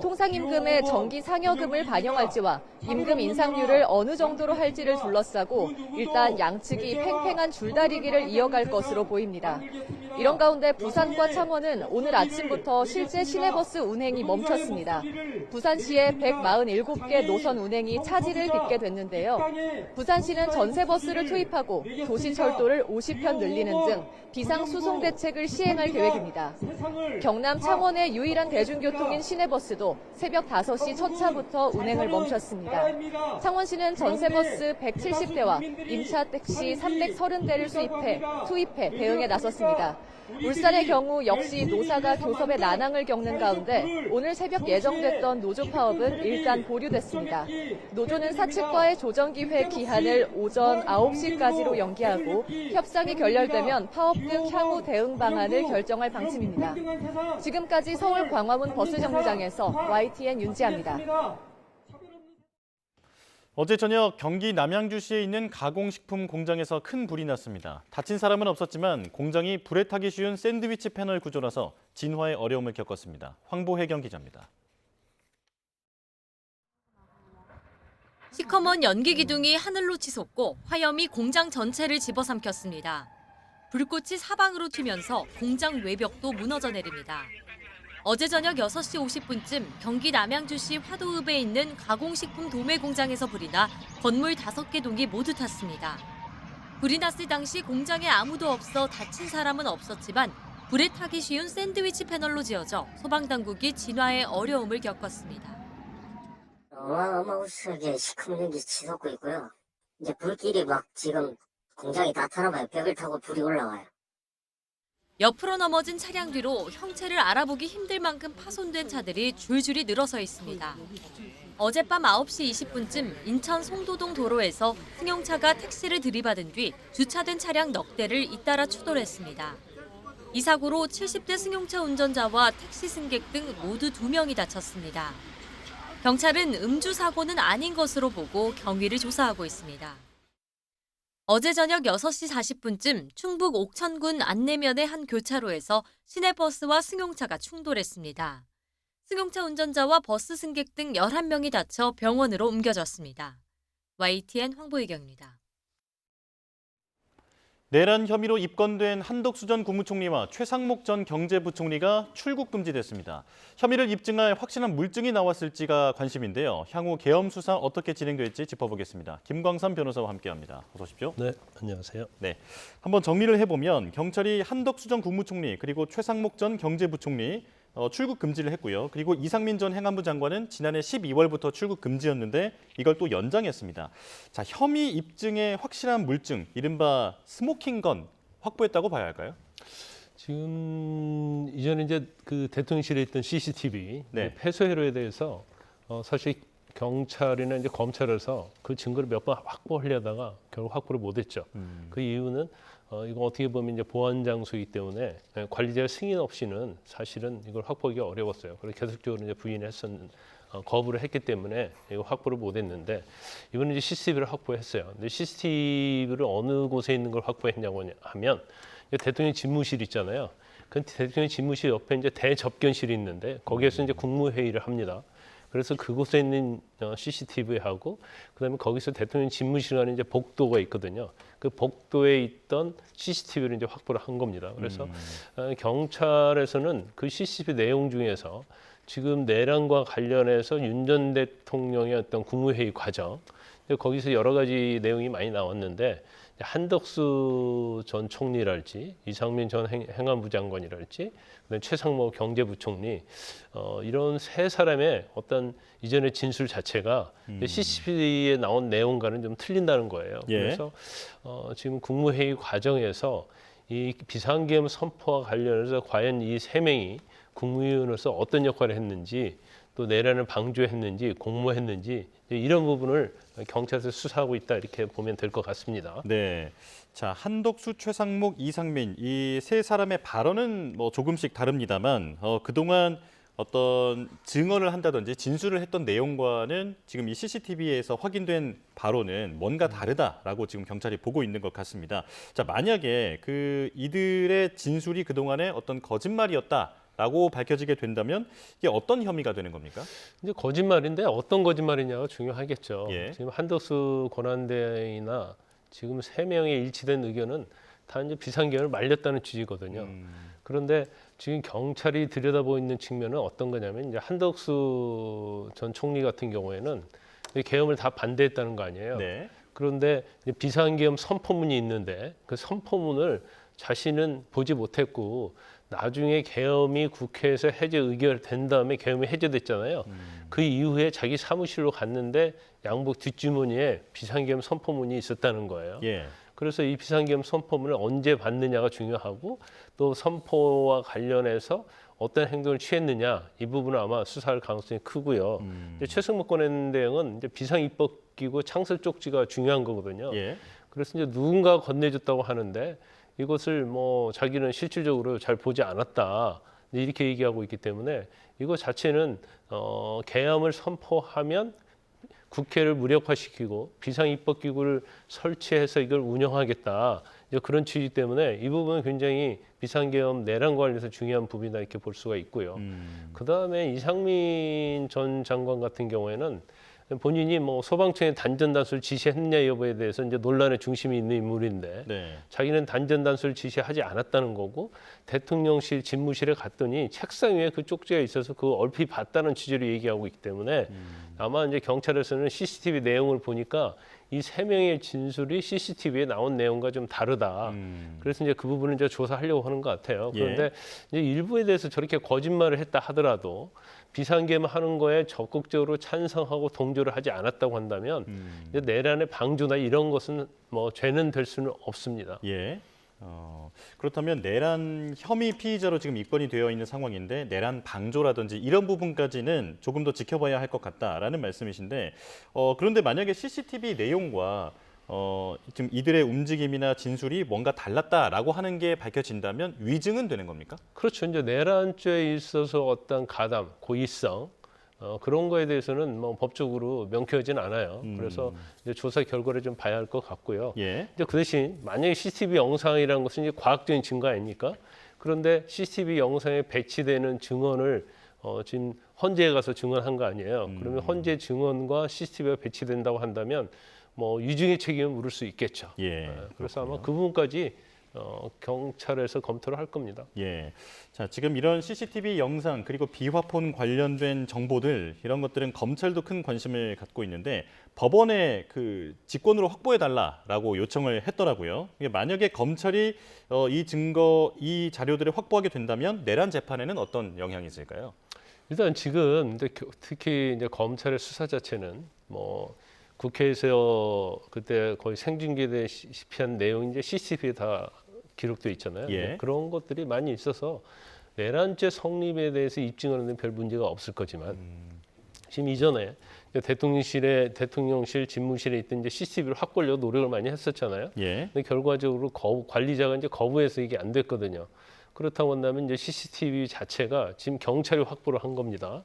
통상임금의 정기 상여금을 반영할지와 임금 인상률을 어느 정도로 할지를 둘러싸고 일단 양측이 팽팽한 줄다리기를 이어갈 것으로 보입니다. 이런 가운데 부산과 창원은 오늘 아침부터 실제 시내버스 운행이 멈췄습니다. 부산시의 147개 노선 운행이 차질을 빚게 됐는데요. 부산시는 전세버스를 투입하고 도시철도를 50편 늘리는 등 비상수송 대책을 시행할 계획입니다. 경남 창원의 유일한 대중교통인 시내버스도 새벽 5시 첫 차부터 운행을 멈췄습니다. 창원시는 전세버스 170대와 임차 택시 330대를 투입해 대응에 나섰습니다. 울산의 경우 역시 노사가 교섭의 난항을 겪는 가운데 오늘 새벽 예정됐던 노조 파업은 일단 보류됐습니다. 노조는 사측과의 조정기회 기한을 오전 9시까지로 연기하고 협상이 결렬되면 파업 등 향후 대응 방안을 결정할 방침입니다. 지금까지 서울 광화문 버스정류장에서 YTN 윤지아입니다. 어제 저녁 경기 남양주시에 있는 가공식품 공장에서 큰 불이 났습니다. 다친 사람은 없었지만 공장이 불에 타기 쉬운 샌드위치 패널 구조라서 진화에 어려움을 겪었습니다. 황보혜경 기자입니다. 시커먼 연기 기둥이 하늘로 치솟고 화염이 공장 전체를 집어삼켰습니다. 불꽃이 사방으로 튀면서 공장 외벽도 무너져 내립니다. 어제 저녁 6시 50분쯤 경기 남양주시 화도읍에 있는 가공식품 도매 공장에서 불이 나 건물 5개 동이 모두 탔습니다. 불이 났을 당시 공장에 아무도 없어 다친 사람은 없었지만 불에 타기 쉬운 샌드위치 패널로 지어져 소방당국이 진화에 어려움을 겪었습니다. 어마어마하게 시커먼 연기 치솟고 있고요. 이제 불길이 막 지금 공장이 다 타나 봐요. 벽을 타고 불이 올라와요. 옆으로 넘어진 차량 뒤로 형체를 알아보기 힘들 만큼 파손된 차들이 줄줄이 늘어서 있습니다. 어젯밤 9시 20분쯤 인천 송도동 도로에서 승용차가 택시를 들이받은 뒤 주차된 차량 넉 대를 잇따라 추돌했습니다. 이 사고로 70대 승용차 운전자와 택시 승객 등 모두 2명이 다쳤습니다. 경찰은 음주 사고는 아닌 것으로 보고 경위를 조사하고 있습니다. 어제 저녁 6시 40분쯤 충북 옥천군 안내면의 한 교차로에서 시내버스와 승용차가 충돌했습니다. 승용차 운전자와 버스 승객 등 11명이 다쳐 병원으로 옮겨졌습니다. YTN 황보혜경입니다. 내란 혐의로 입건된 한덕수 전 국무총리와 최상목 전 경제부총리가 출국 금지됐습니다. 혐의를 입증할 확실한 물증이 나왔을지가 관심인데요. 향후 계엄 수사 어떻게 진행될지 짚어보겠습니다. 김광삼 변호사와 함께합니다. 어서 오십시오. 네, 안녕하세요. 네, 한번 정리를 해보면 경찰이 한덕수 전 국무총리 그리고 최상목 전 경제부총리 출국 금지를 했고요. 그리고 이상민 전 행안부 장관은 지난해 12월부터 출국 금지였는데 이걸 또 연장했습니다. 자, 혐의 입증의 확실한 물증, 이른바 스모킹건 확보했다고 봐야 할까요? 지금 이전에 이제 그 대통령실에 있던 CCTV 폐쇄회로에 대해서 사실 경찰이나 이제 검찰에서 그 증거를 몇 번 확보하려다가 결국 확보를 못했죠. 그 이유는 이거 어떻게 보면 이제 보안 장소이기 때문에 관리자 승인 없이는 사실은 이걸 확보하기가 어려웠어요. 그래서 계속적으로 이제 거부를 했기 때문에 이거 확보를 못했는데 이번에 이제 CCTV를 확보했어요. 근데 CCTV를 어느 곳에 있는 걸 확보했냐고 하면 대통령 집무실 있잖아요. 그 대통령 집무실 옆에 이제 대접견실이 있는데 거기에서 이제 국무회의를 합니다. 그래서 그곳에 있는 CCTV하고 그다음에 거기서 대통령 집무실 안에 이제 복도가 있거든요. 그 복도에 있던 CCTV를 이제 확보를 한 겁니다. 그래서 경찰에서는 그 CCTV 내용 중에서 지금 내란과 관련해서 윤 전 대통령의 어떤 국무회의 과정, 거기서 여러 가지 내용이 많이 나왔는데 한덕수 전 총리랄지 이상민 전 행안부 장관이랄지 그다음에 최상목 경제부총리 이런 세 사람의 어떤 이전의 진술 자체가 CCTV에 나온 내용과는 좀 틀린다는 거예요. 예. 그래서 지금 국무회의 과정에서 이 비상계엄 선포와 관련해서 과연 이 세 명이 국무위원으로서 어떤 역할을 했는지 또 내란을 방조했는지 공모했는지 이런 부분을 경찰에서 수사하고 있다 이렇게 보면 될 것 같습니다. 네. 자, 한덕수, 최상목, 이상민 이 세 사람의 발언은 뭐 조금씩 다릅니다만 그동안 어떤 증언을 한다든지 진술을 했던 내용과는 지금 이 CCTV에서 확인된 바로는 뭔가 다르다라고 지금 경찰이 보고 있는 것 같습니다. 자, 만약에 이들의 진술이 그동안에 어떤 거짓말이었다라고 밝혀지게 된다면 이게 어떤 혐의가 되는 겁니까? 이제 거짓말인데 어떤 거짓말이냐가 중요하겠죠. 예. 지금 한덕수 권한대행이나 지금 3명의 일치된 의견은 다 이제 비상계엄을 말렸다는 취지거든요. 그런데 지금 경찰이 들여다보고 있는 측면은 어떤 거냐면 이제 한덕수 전 총리 같은 경우에는 계엄을 다 반대했다는 거 아니에요. 네. 그런데 이제 비상계엄 선포문이 있는데 그 선포문을 자신은 보지 못했고 나중에 계엄이 국회에서 해제 의결된 다음에 계엄이 해제됐잖아요. 그 이후에 자기 사무실로 갔는데 양복 뒷주머니에 비상계엄 선포문이 있었다는 거예요. 예. 그래서 이 비상계엄 선포문을 언제 받느냐가 중요하고 또 선포와 관련해서 어떤 행동을 취했느냐 이 부분은 아마 수사할 가능성이 크고요. 최승목 권한대행은 이제 비상입법기구 창설 쪽지가 중요한 거거든요. 예. 그래서 이제 누군가 건네줬다고 하는데 이것을 뭐 자기는 실질적으로 잘 보지 않았다 이렇게 얘기하고 있기 때문에 이거 자체는 계엄을 선포하면 국회를 무력화시키고 비상입법기구를 설치해서 이걸 운영하겠다. 그런 취지 때문에 이 부분은 굉장히 비상계엄 내란 관련해서 중요한 부분이다 이렇게 볼 수가 있고요. 그다음에 이상민 전 장관 같은 경우에는 본인이 뭐 소방청에 단전단수를 지시했느냐 여부에 대해서 이제 논란의 중심이 있는 인물인데 네. 자기는 단전단수를 지시하지 않았다는 거고 대통령실 집무실에 갔더니 책상 위에 그 쪽지가 있어서 그거 얼핏 봤다는 취지로 얘기하고 있기 때문에 아마 이제 경찰에서는 CCTV 내용을 보니까 이 3명의 진술이 CCTV에 나온 내용과 좀 다르다. 그래서 이제 그 부분을 이제 조사하려고 하는 것 같아요. 그런데 예. 이제 일부에 대해서 저렇게 거짓말을 했다 하더라도 비상계엄 하는 거에 적극적으로 찬성하고 동조를 하지 않았다고 한다면 이제 내란의 방조나 이런 것은 뭐 죄는 될 수는 없습니다. 예. 그렇다면 내란 혐의 피의자로 지금 입건이 되어 있는 상황인데 내란 방조라든지 이런 부분까지는 조금 더 지켜봐야 할 것 같다라는 말씀이신데 그런데 만약에 CCTV 내용과 지금 이들의 움직임이나 진술이 뭔가 달랐다라고 하는 게 밝혀진다면 위증은 되는 겁니까? 그렇죠. 이제 내란죄에 있어서 어떤 가담, 고의성 그런 거에 대해서는 뭐 법적으로 명쾌하지는 않아요. 그래서 이제 조사 결과를 좀 봐야 할 것 같고요. 예. 이제 그 대신 만약에 CCTV 영상이라는 것은 이제 과학적인 증거 아닙니까? 그런데 CCTV 영상에 배치되는 증언을 지금 헌재에 가서 증언한 거 아니에요. 그러면 헌재 증언과 CCTV가 배치된다고 한다면 뭐 위증의 책임을 물을 수 있겠죠. 예. 그래서 아마 그 부분까지 경찰에서 검토를 할 겁니다. 예. 자, 지금 이런 CCTV 영상 그리고 비화폰 관련된 정보들 이런 것들은 검찰도 큰 관심을 갖고 있는데 법원에 그 직권으로 확보해 달라라고 요청을 했더라고요. 이게 만약에 검찰이 이 증거, 이 자료들을 확보하게 된다면 내란 재판에는 어떤 영향이 있을까요? 일단 지금 특히 이제 검찰의 수사 자체는 뭐 국회에서 그때 거의 생중계되시피 한 내용이 이제 CCTV에 다 기록되어 있잖아요. 예. 그런 것들이 많이 있어서 내란죄 성립에 대해서 입증하는 데 별 문제가 없을 거지만 지금 이전에 대통령실 집무실에 있던 이제 CCTV를 확보하려고 노력을 많이 했었잖아요. 예. 근데 결과적으로 관리자가 이제 거부해서 이게 안 됐거든요. 그렇다고 한다면 이제 CCTV 자체가 지금 경찰이 확보를 한 겁니다.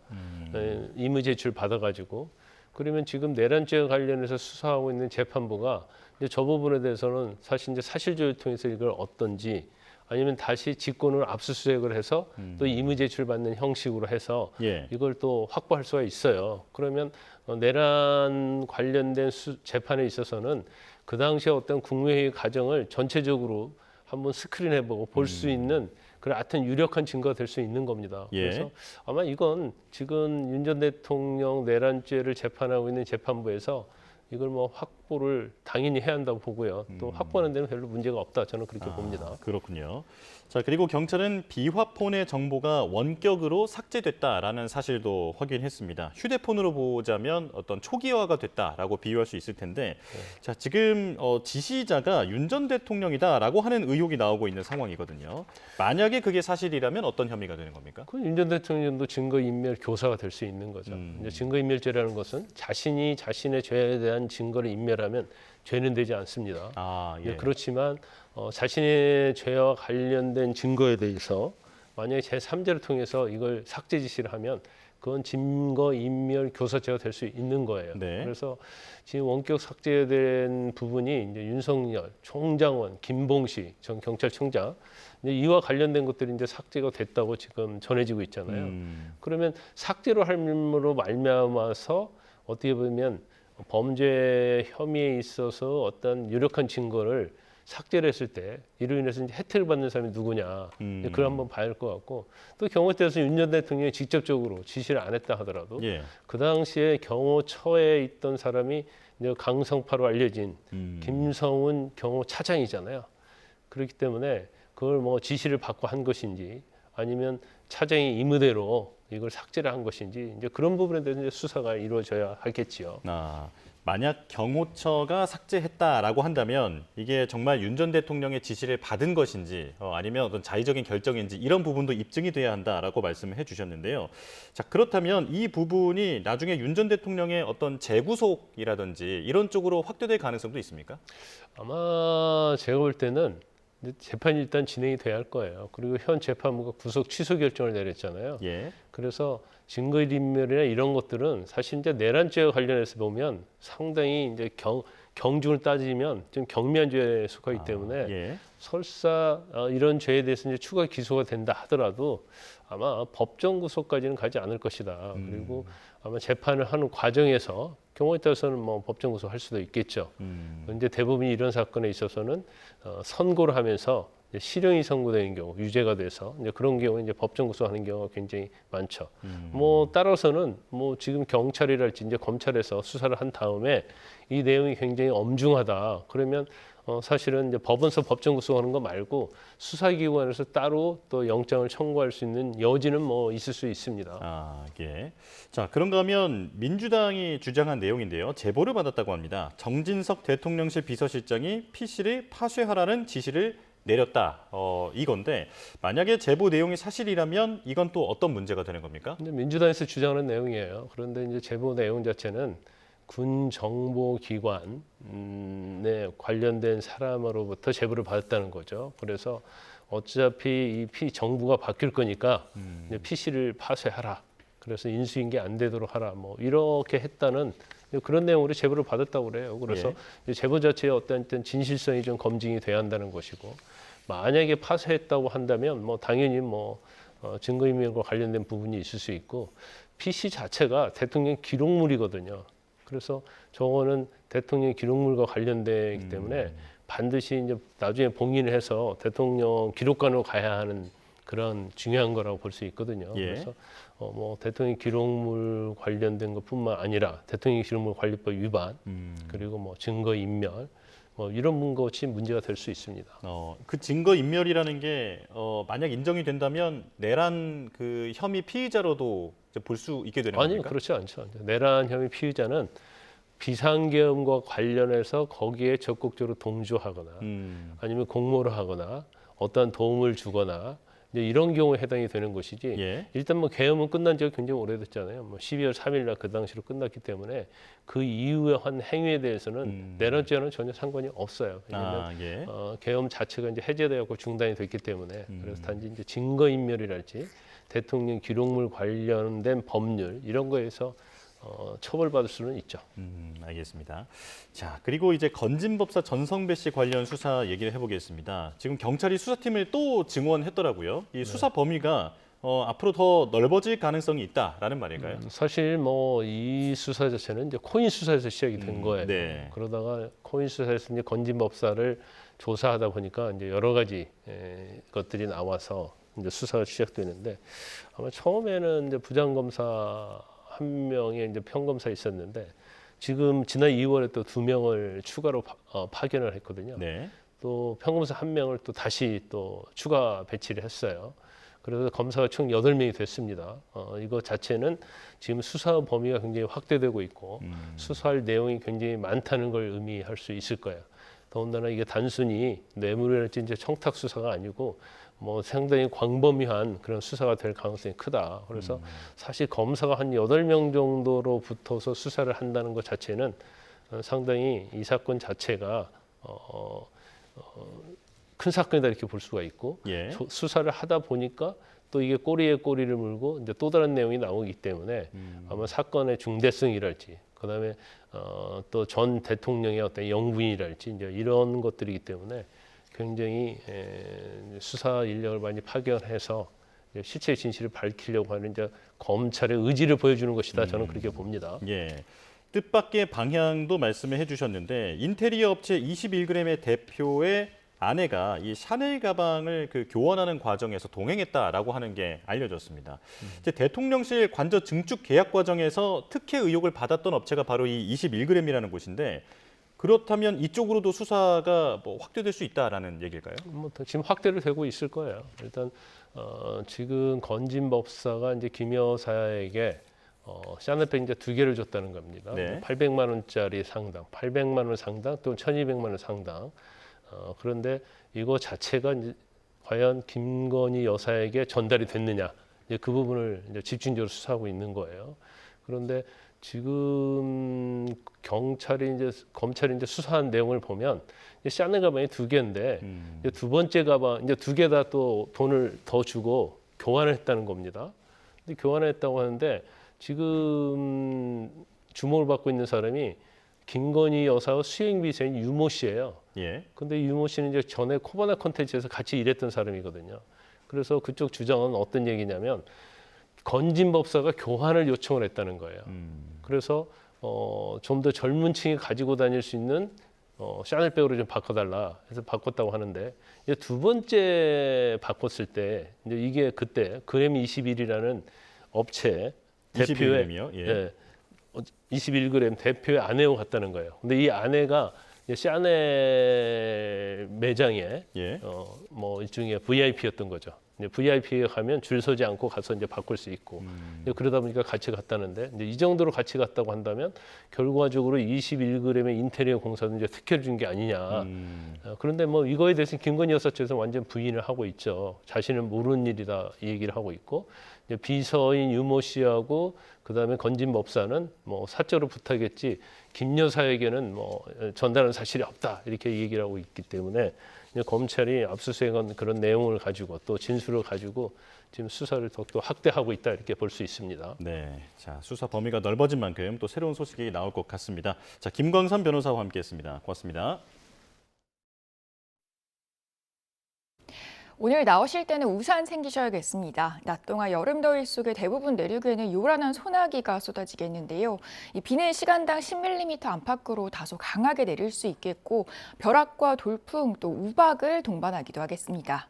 임의 제출 받아가지고. 그러면 지금 내란죄와 관련해서 수사하고 있는 재판부가 이제 저 부분에 대해서는 사실 이제 사실조회를 통해서 이걸 어떤지 아니면 다시 직권을 압수수색을 해서 또 임의 제출 받는 형식으로 해서 예. 이걸 또 확보할 수가 있어요. 그러면 내란 관련된 재판에 있어서는 그 당시에 어떤 국무회의 과정을 전체적으로 한번 스크린해보고 볼 수 있는 그런 하여튼 유력한 증거가 될 수 있는 겁니다. 예. 그래서 아마 이건 지금 윤 전 대통령 내란죄를 재판하고 있는 재판부에서 이걸 뭐 확보를 당연히 해야 한다고 보고요. 또 확보하는 데는 별로 문제가 없다. 저는 그렇게 봅니다. 그렇군요. 자, 그리고 경찰은 비화폰의 정보가 원격으로 삭제됐다라는 사실도 확인했습니다. 휴대폰으로 보자면 어떤 초기화가 됐다라고 비유할 수 있을 텐데, 자, 지금 지시자가 윤 전 대통령이다라고 하는 의혹이 나오고 있는 상황이거든요. 만약에 그게 사실이라면 어떤 혐의가 되는 겁니까? 윤 전 대통령도 증거인멸 교사가 될 수 있는 거죠. 이제 증거인멸죄라는 것은 자신이 자신의 죄에 대한 증거를 인멸하면 죄는 되지 않습니다. 예. 그렇지만 자신의 죄와 관련된 증거에 대해서 만약에 제3자를 통해서 이걸 삭제 지시를 하면 그건 증거인멸 교사죄가 될 수 있는 거예요. 그래서 지금 원격 삭제된 부분이 이제 윤석열, 총장원, 김봉식 전 경찰청장 이와 관련된 것들이 이제 삭제가 됐다고 지금 전해지고 있잖아요. 그러면 삭제로 함으로 말미암아서 어떻게 보면 범죄 혐의에 있어서 어떤 유력한 증거를 삭제를 했을 때 이로 인해서 이제 혜택을 받는 사람이 누구냐 그걸 한번 봐야 할 것 같고 또 경호에 따라서 윤 전 대통령이 직접적으로 지시를 안 했다 하더라도 그 당시에 경호처에 있던 사람이 이제 강성파로 알려진 김성훈 경호차장이잖아요. 그렇기 때문에 그걸 뭐 지시를 받고 한 것인지 아니면 차장이 임의대로 이걸 삭제를 한 것인지 이제 그런 부분에 대해서 이제 수사가 이루어져야 하겠지요. 만약 경호처가 삭제했다라고 한다면 이게 정말 윤 전 대통령의 지시를 받은 것인지 아니면 어떤 자의적인 결정인지 이런 부분도 입증이 돼야 한다라고 말씀을 해주셨는데요. 자, 그렇다면 이 부분이 나중에 윤 전 대통령의 어떤 재구속이라든지 이런 쪽으로 확대될 가능성도 있습니까? 아마 제가 볼 때는 재판이 일단 진행이 돼야 할 거예요. 그리고 현 재판부가 구속 취소 결정을 내렸잖아요. 그래서 증거인멸이나 이런 것들은 사실 이제 내란죄와 관련해서 보면 상당히 이제 경중을 따지면 좀 경미한 죄에 속하기 때문에 설사 이런 죄에 대해서 이제 추가 기소가 된다 하더라도 아마 법정 구속까지는 가지 않을 것이다. 그리고 아마 재판을 하는 과정에서 경우에 따라서는 뭐 법정 구속할 수도 있겠죠. 그런데 대부분 이런 사건에 있어서는 선고를 하면서 실형이 선고되는 경우, 유죄가 돼서 이제 그런 경우에 이제 법정 구속하는 경우가 굉장히 많죠. 뭐 따라서는 뭐 지금 경찰이랄지 이제 검찰에서 수사를 한 다음에 이 내용이 굉장히 엄중하다. 그러면 사실은 이제 법원서 법정 구속하는 거 말고 수사기관에서 따로 또 영장을 청구할 수 있는 여지는 뭐 있을 수 있습니다. 자, 그런가 하면 민주당이 주장한 내용인데요. 제보를 받았다고 합니다. 정진석 대통령실 비서실장이 PC를 파쇄하라는 지시를 내렸다. 이건데 만약에 제보 내용이 사실이라면 이건 또 어떤 문제가 되는 겁니까? 민주당에서 주장하는 내용이에요. 그런데 이제 제보 내용 자체는 군 정보기관에 관련된 사람으로부터 제보를 받았다는 거죠. 그래서 어차피 이 정부가 바뀔 거니까 이제 PC를 파쇄하라. 그래서 인수인계 안 되도록 하라. 뭐 이렇게 했다는 그런 내용으로 제보를 받았다고 그래요. 그래서 제보 자체의 어떤 진실성이 좀 검증이 돼야 한다는 것이고 만약에 파쇄했다고 한다면 뭐 당연히 뭐 증거인멸과 관련된 부분이 있을 수 있고 PC 자체가 대통령 기록물이거든요. 그래서 저거는 대통령 기록물과 관련되기 때문에 반드시 이제 나중에 봉인을 해서 대통령 기록관으로 가야 하는 그런 중요한 거라고 볼 수 있거든요. 그래서 뭐 대통령 기록물 관련된 것뿐만 아니라 대통령 기록물 관리법 위반 그리고 뭐 증거 인멸 뭐 이런 것이 문제가 될 수 있습니다. 그 증거 인멸이라는 게 만약 인정이 된다면 내란 그 혐의 피의자로도 볼 수 있게 되는 겁니까? 아니요, 그렇지 않죠. 내란 혐의 피의자는 비상계엄과 관련해서 거기에 적극적으로 동조하거나 아니면 공모를 하거나 어떠한 도움을 주거나 이런 경우에 해당이 되는 것이지 일단 뭐 계엄은 끝난 지가 굉장히 오래됐잖아요. 뭐 12월 3일 날 그 당시로 끝났기 때문에 그 이후에 한 행위에 대해서는 내란죄와는 전혀 상관이 없어요. 왜냐하면 계엄 자체가 이제 해제되었고 중단이 됐기 때문에 그래서 단지 이제 증거인멸이랄지 대통령 기록물 관련된 법률 이런 거에서 처벌받을 수는 있죠. 알겠습니다. 자, 그리고 이제 건진법사 전성배 씨 관련 수사 얘기를 해보겠습니다. 지금 경찰이 수사팀을 또 증원했더라고요. 이 수사 범위가 앞으로 더 넓어질 가능성이 있다라는 말일까요? 사실 뭐 이 수사 자체는 이제 코인 수사에서 시작이 된 거예요. 그러다가 코인 수사에서 이제 건진법사를 조사하다 보니까 이제 여러 가지 것들이 나와서 이제 수사가 시작되는데 아마 처음에는 이제 부장검사 한 명의 이제 평검사 있었는데 지금 지난 2월에 또 2명을 추가로 파견을 했거든요. 네. 또 평검사 1명을 또 다시 또 추가 배치를 했어요. 그래서 검사가 총 8명이 됐습니다. 이거 자체는 지금 수사 범위가 굉장히 확대되고 있고 수사할 내용이 굉장히 많다는 걸 의미할 수 있을 거예요. 더군다나 이게 단순히 뇌물이랄지 이제 청탁 수사가 아니고 뭐 상당히 광범위한 그런 수사가 될 가능성이 크다. 그래서 사실 검사가 한 8명 정도로 붙어서 수사를 한다는 것 자체는 상당히 이 사건 자체가 큰 사건이다 이렇게 볼 수가 있고 예. 수사를 하다 보니까 또 이게 꼬리에 꼬리를 물고 이제 또 다른 내용이 나오기 때문에 아마 사건의 중대성이랄지 그다음에 또 전 대통령의 어떤 영분이랄지 이제 이런 것들이기 때문에 굉장히 수사 인력을 많이 파견해서 실체 진실을 밝히려고 하는 이제 검찰의 의지를 보여주는 것이다. 저는 그렇게 봅니다. 예. 뜻밖의 방향도 말씀을 해주셨는데 인테리어 업체 21g의 대표의 아내가 이 샤넬 가방을 교환하는 과정에서 동행했다라고 하는 게 알려졌습니다. 이제 대통령실 관저 증축 계약 과정에서 특혜 의혹을 받았던 업체가 바로 이 21g이라는 곳인데 그렇다면 이쪽으로도 수사가 뭐 확대될 수 있다라는 얘기일까요? 뭐 지금 확대를 되고 있을 거예요. 일단 지금 건진 법사가 이제 김 여사에게 샤넬백 이제 2개를 줬다는 겁니다. 네. 800만 원짜리 상당, 800만 원 상당, 또 1,200만 원 상당. 그런데 이거 자체가 이제 과연 김건희 여사에게 전달이 됐느냐, 이제 그 부분을 이제 집중적으로 수사하고 있는 거예요. 그런데 지금 검찰이 이제 수사한 내용을 보면 샤넬 가방이 2개인데 이제 두 번째 가방 이제 2개 다 또 돈을 더 주고 교환을 했다는 겁니다. 근데 교환을 했다고 하는데 지금 주목을 받고 있는 사람이 김건희 여사와 수행비서인 유모 씨예요. 예. 근데 유모 씨는 이제 전에 코바나 컨텐츠에서 같이 일했던 사람이거든요. 그래서 그쪽 주장은 어떤 얘기냐면 건진 법사가 교환을 요청을 했다는 거예요. 그래서 좀 더 젊은 층이 가지고 다닐 수 있는 샤넬백으로 좀 바꿔달라 해서 바꿨다고 하는데 이제 두 번째 바꿨을 때 이제 이게 그때 그래미 21이라는 업체 대표의 21g이요? 예. 예, 21g 대표의 아내와 같다는 거예요. 근데 이 아내가 샤넬 매장에 예. 뭐 일종의 VIP였던 거죠. 이제 VIP에 가면 줄 서지 않고 가서 이제 바꿀 수 있고 이제 그러다 보니까 같이 갔다는데 이제 이 정도로 같이 갔다고 한다면 결과적으로 21g의 인테리어 공사도 이제 특혜를 준 게 아니냐. 그런데 뭐 이거에 대해서 김건희 여사 측에서 완전 부인을 하고 있죠. 자신은 모르는 일이다 이 얘기를 하고 있고 이제 비서인 유모 씨하고 그다음에 건진 법사는 뭐 사적으로 부탁했지 김 여사에게는 뭐 전달한 사실이 없다 이렇게 얘기를 하고 있기 때문에 이제 검찰이 압수수색한 그런 내용을 가지고 또 진술을 가지고 지금 수사를 더욱더 확대하고 있다 이렇게 볼 수 있습니다. 네, 자 수사 범위가 넓어진 만큼 또 새로운 소식이 나올 것 같습니다. 자 김광선 변호사와 함께했습니다. 고맙습니다. 오늘 나오실 때는 우산 챙기셔야겠습니다. 낮 동안 여름 더위 속에 대부분 내륙에는 요란한 소나기가 쏟아지겠는데요. 이 비는 시간당 10mm 안팎으로 다소 강하게 내릴 수 있겠고 벼락과 돌풍 또 우박을 동반하기도 하겠습니다.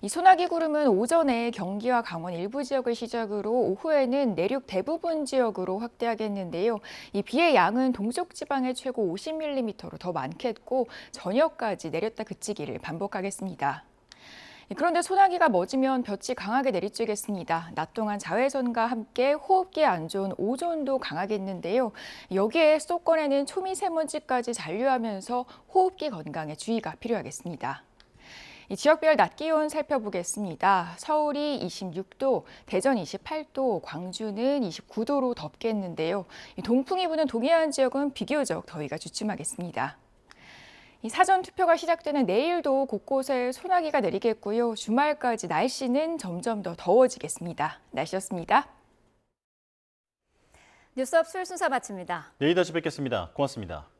이 소나기 구름은 오전에 경기와 강원 일부 지역을 시작으로 오후에는 내륙 대부분 지역으로 확대하겠는데요. 이 비의 양은 동쪽 지방에 최고 50mm로 더 많겠고 저녁까지 내렸다 그치기를 반복하겠습니다. 그런데 소나기가 멎으면 볕이 강하게 내리쬐겠습니다. 낮 동안 자외선과 함께 호흡기에 안 좋은 오존도 강하겠는데요. 여기에 수도권에는 초미세먼지까지 잔류하면서 호흡기 건강에 주의가 필요하겠습니다. 이 지역별 낮 기온 살펴보겠습니다. 서울이 26도, 대전 28도, 광주는 29도로 덥겠는데요. 동풍이 부는 동해안 지역은 비교적 더위가 주춤하겠습니다. 이 사전 투표가 시작되는 내일도 곳곳에 소나기가 내리겠고요. 주말까지 날씨는 점점 더 더워지겠습니다. 날씨였습니다. 뉴스업 술 순서 마칩니다. 내일 다시 뵙겠습니다. 고맙습니다.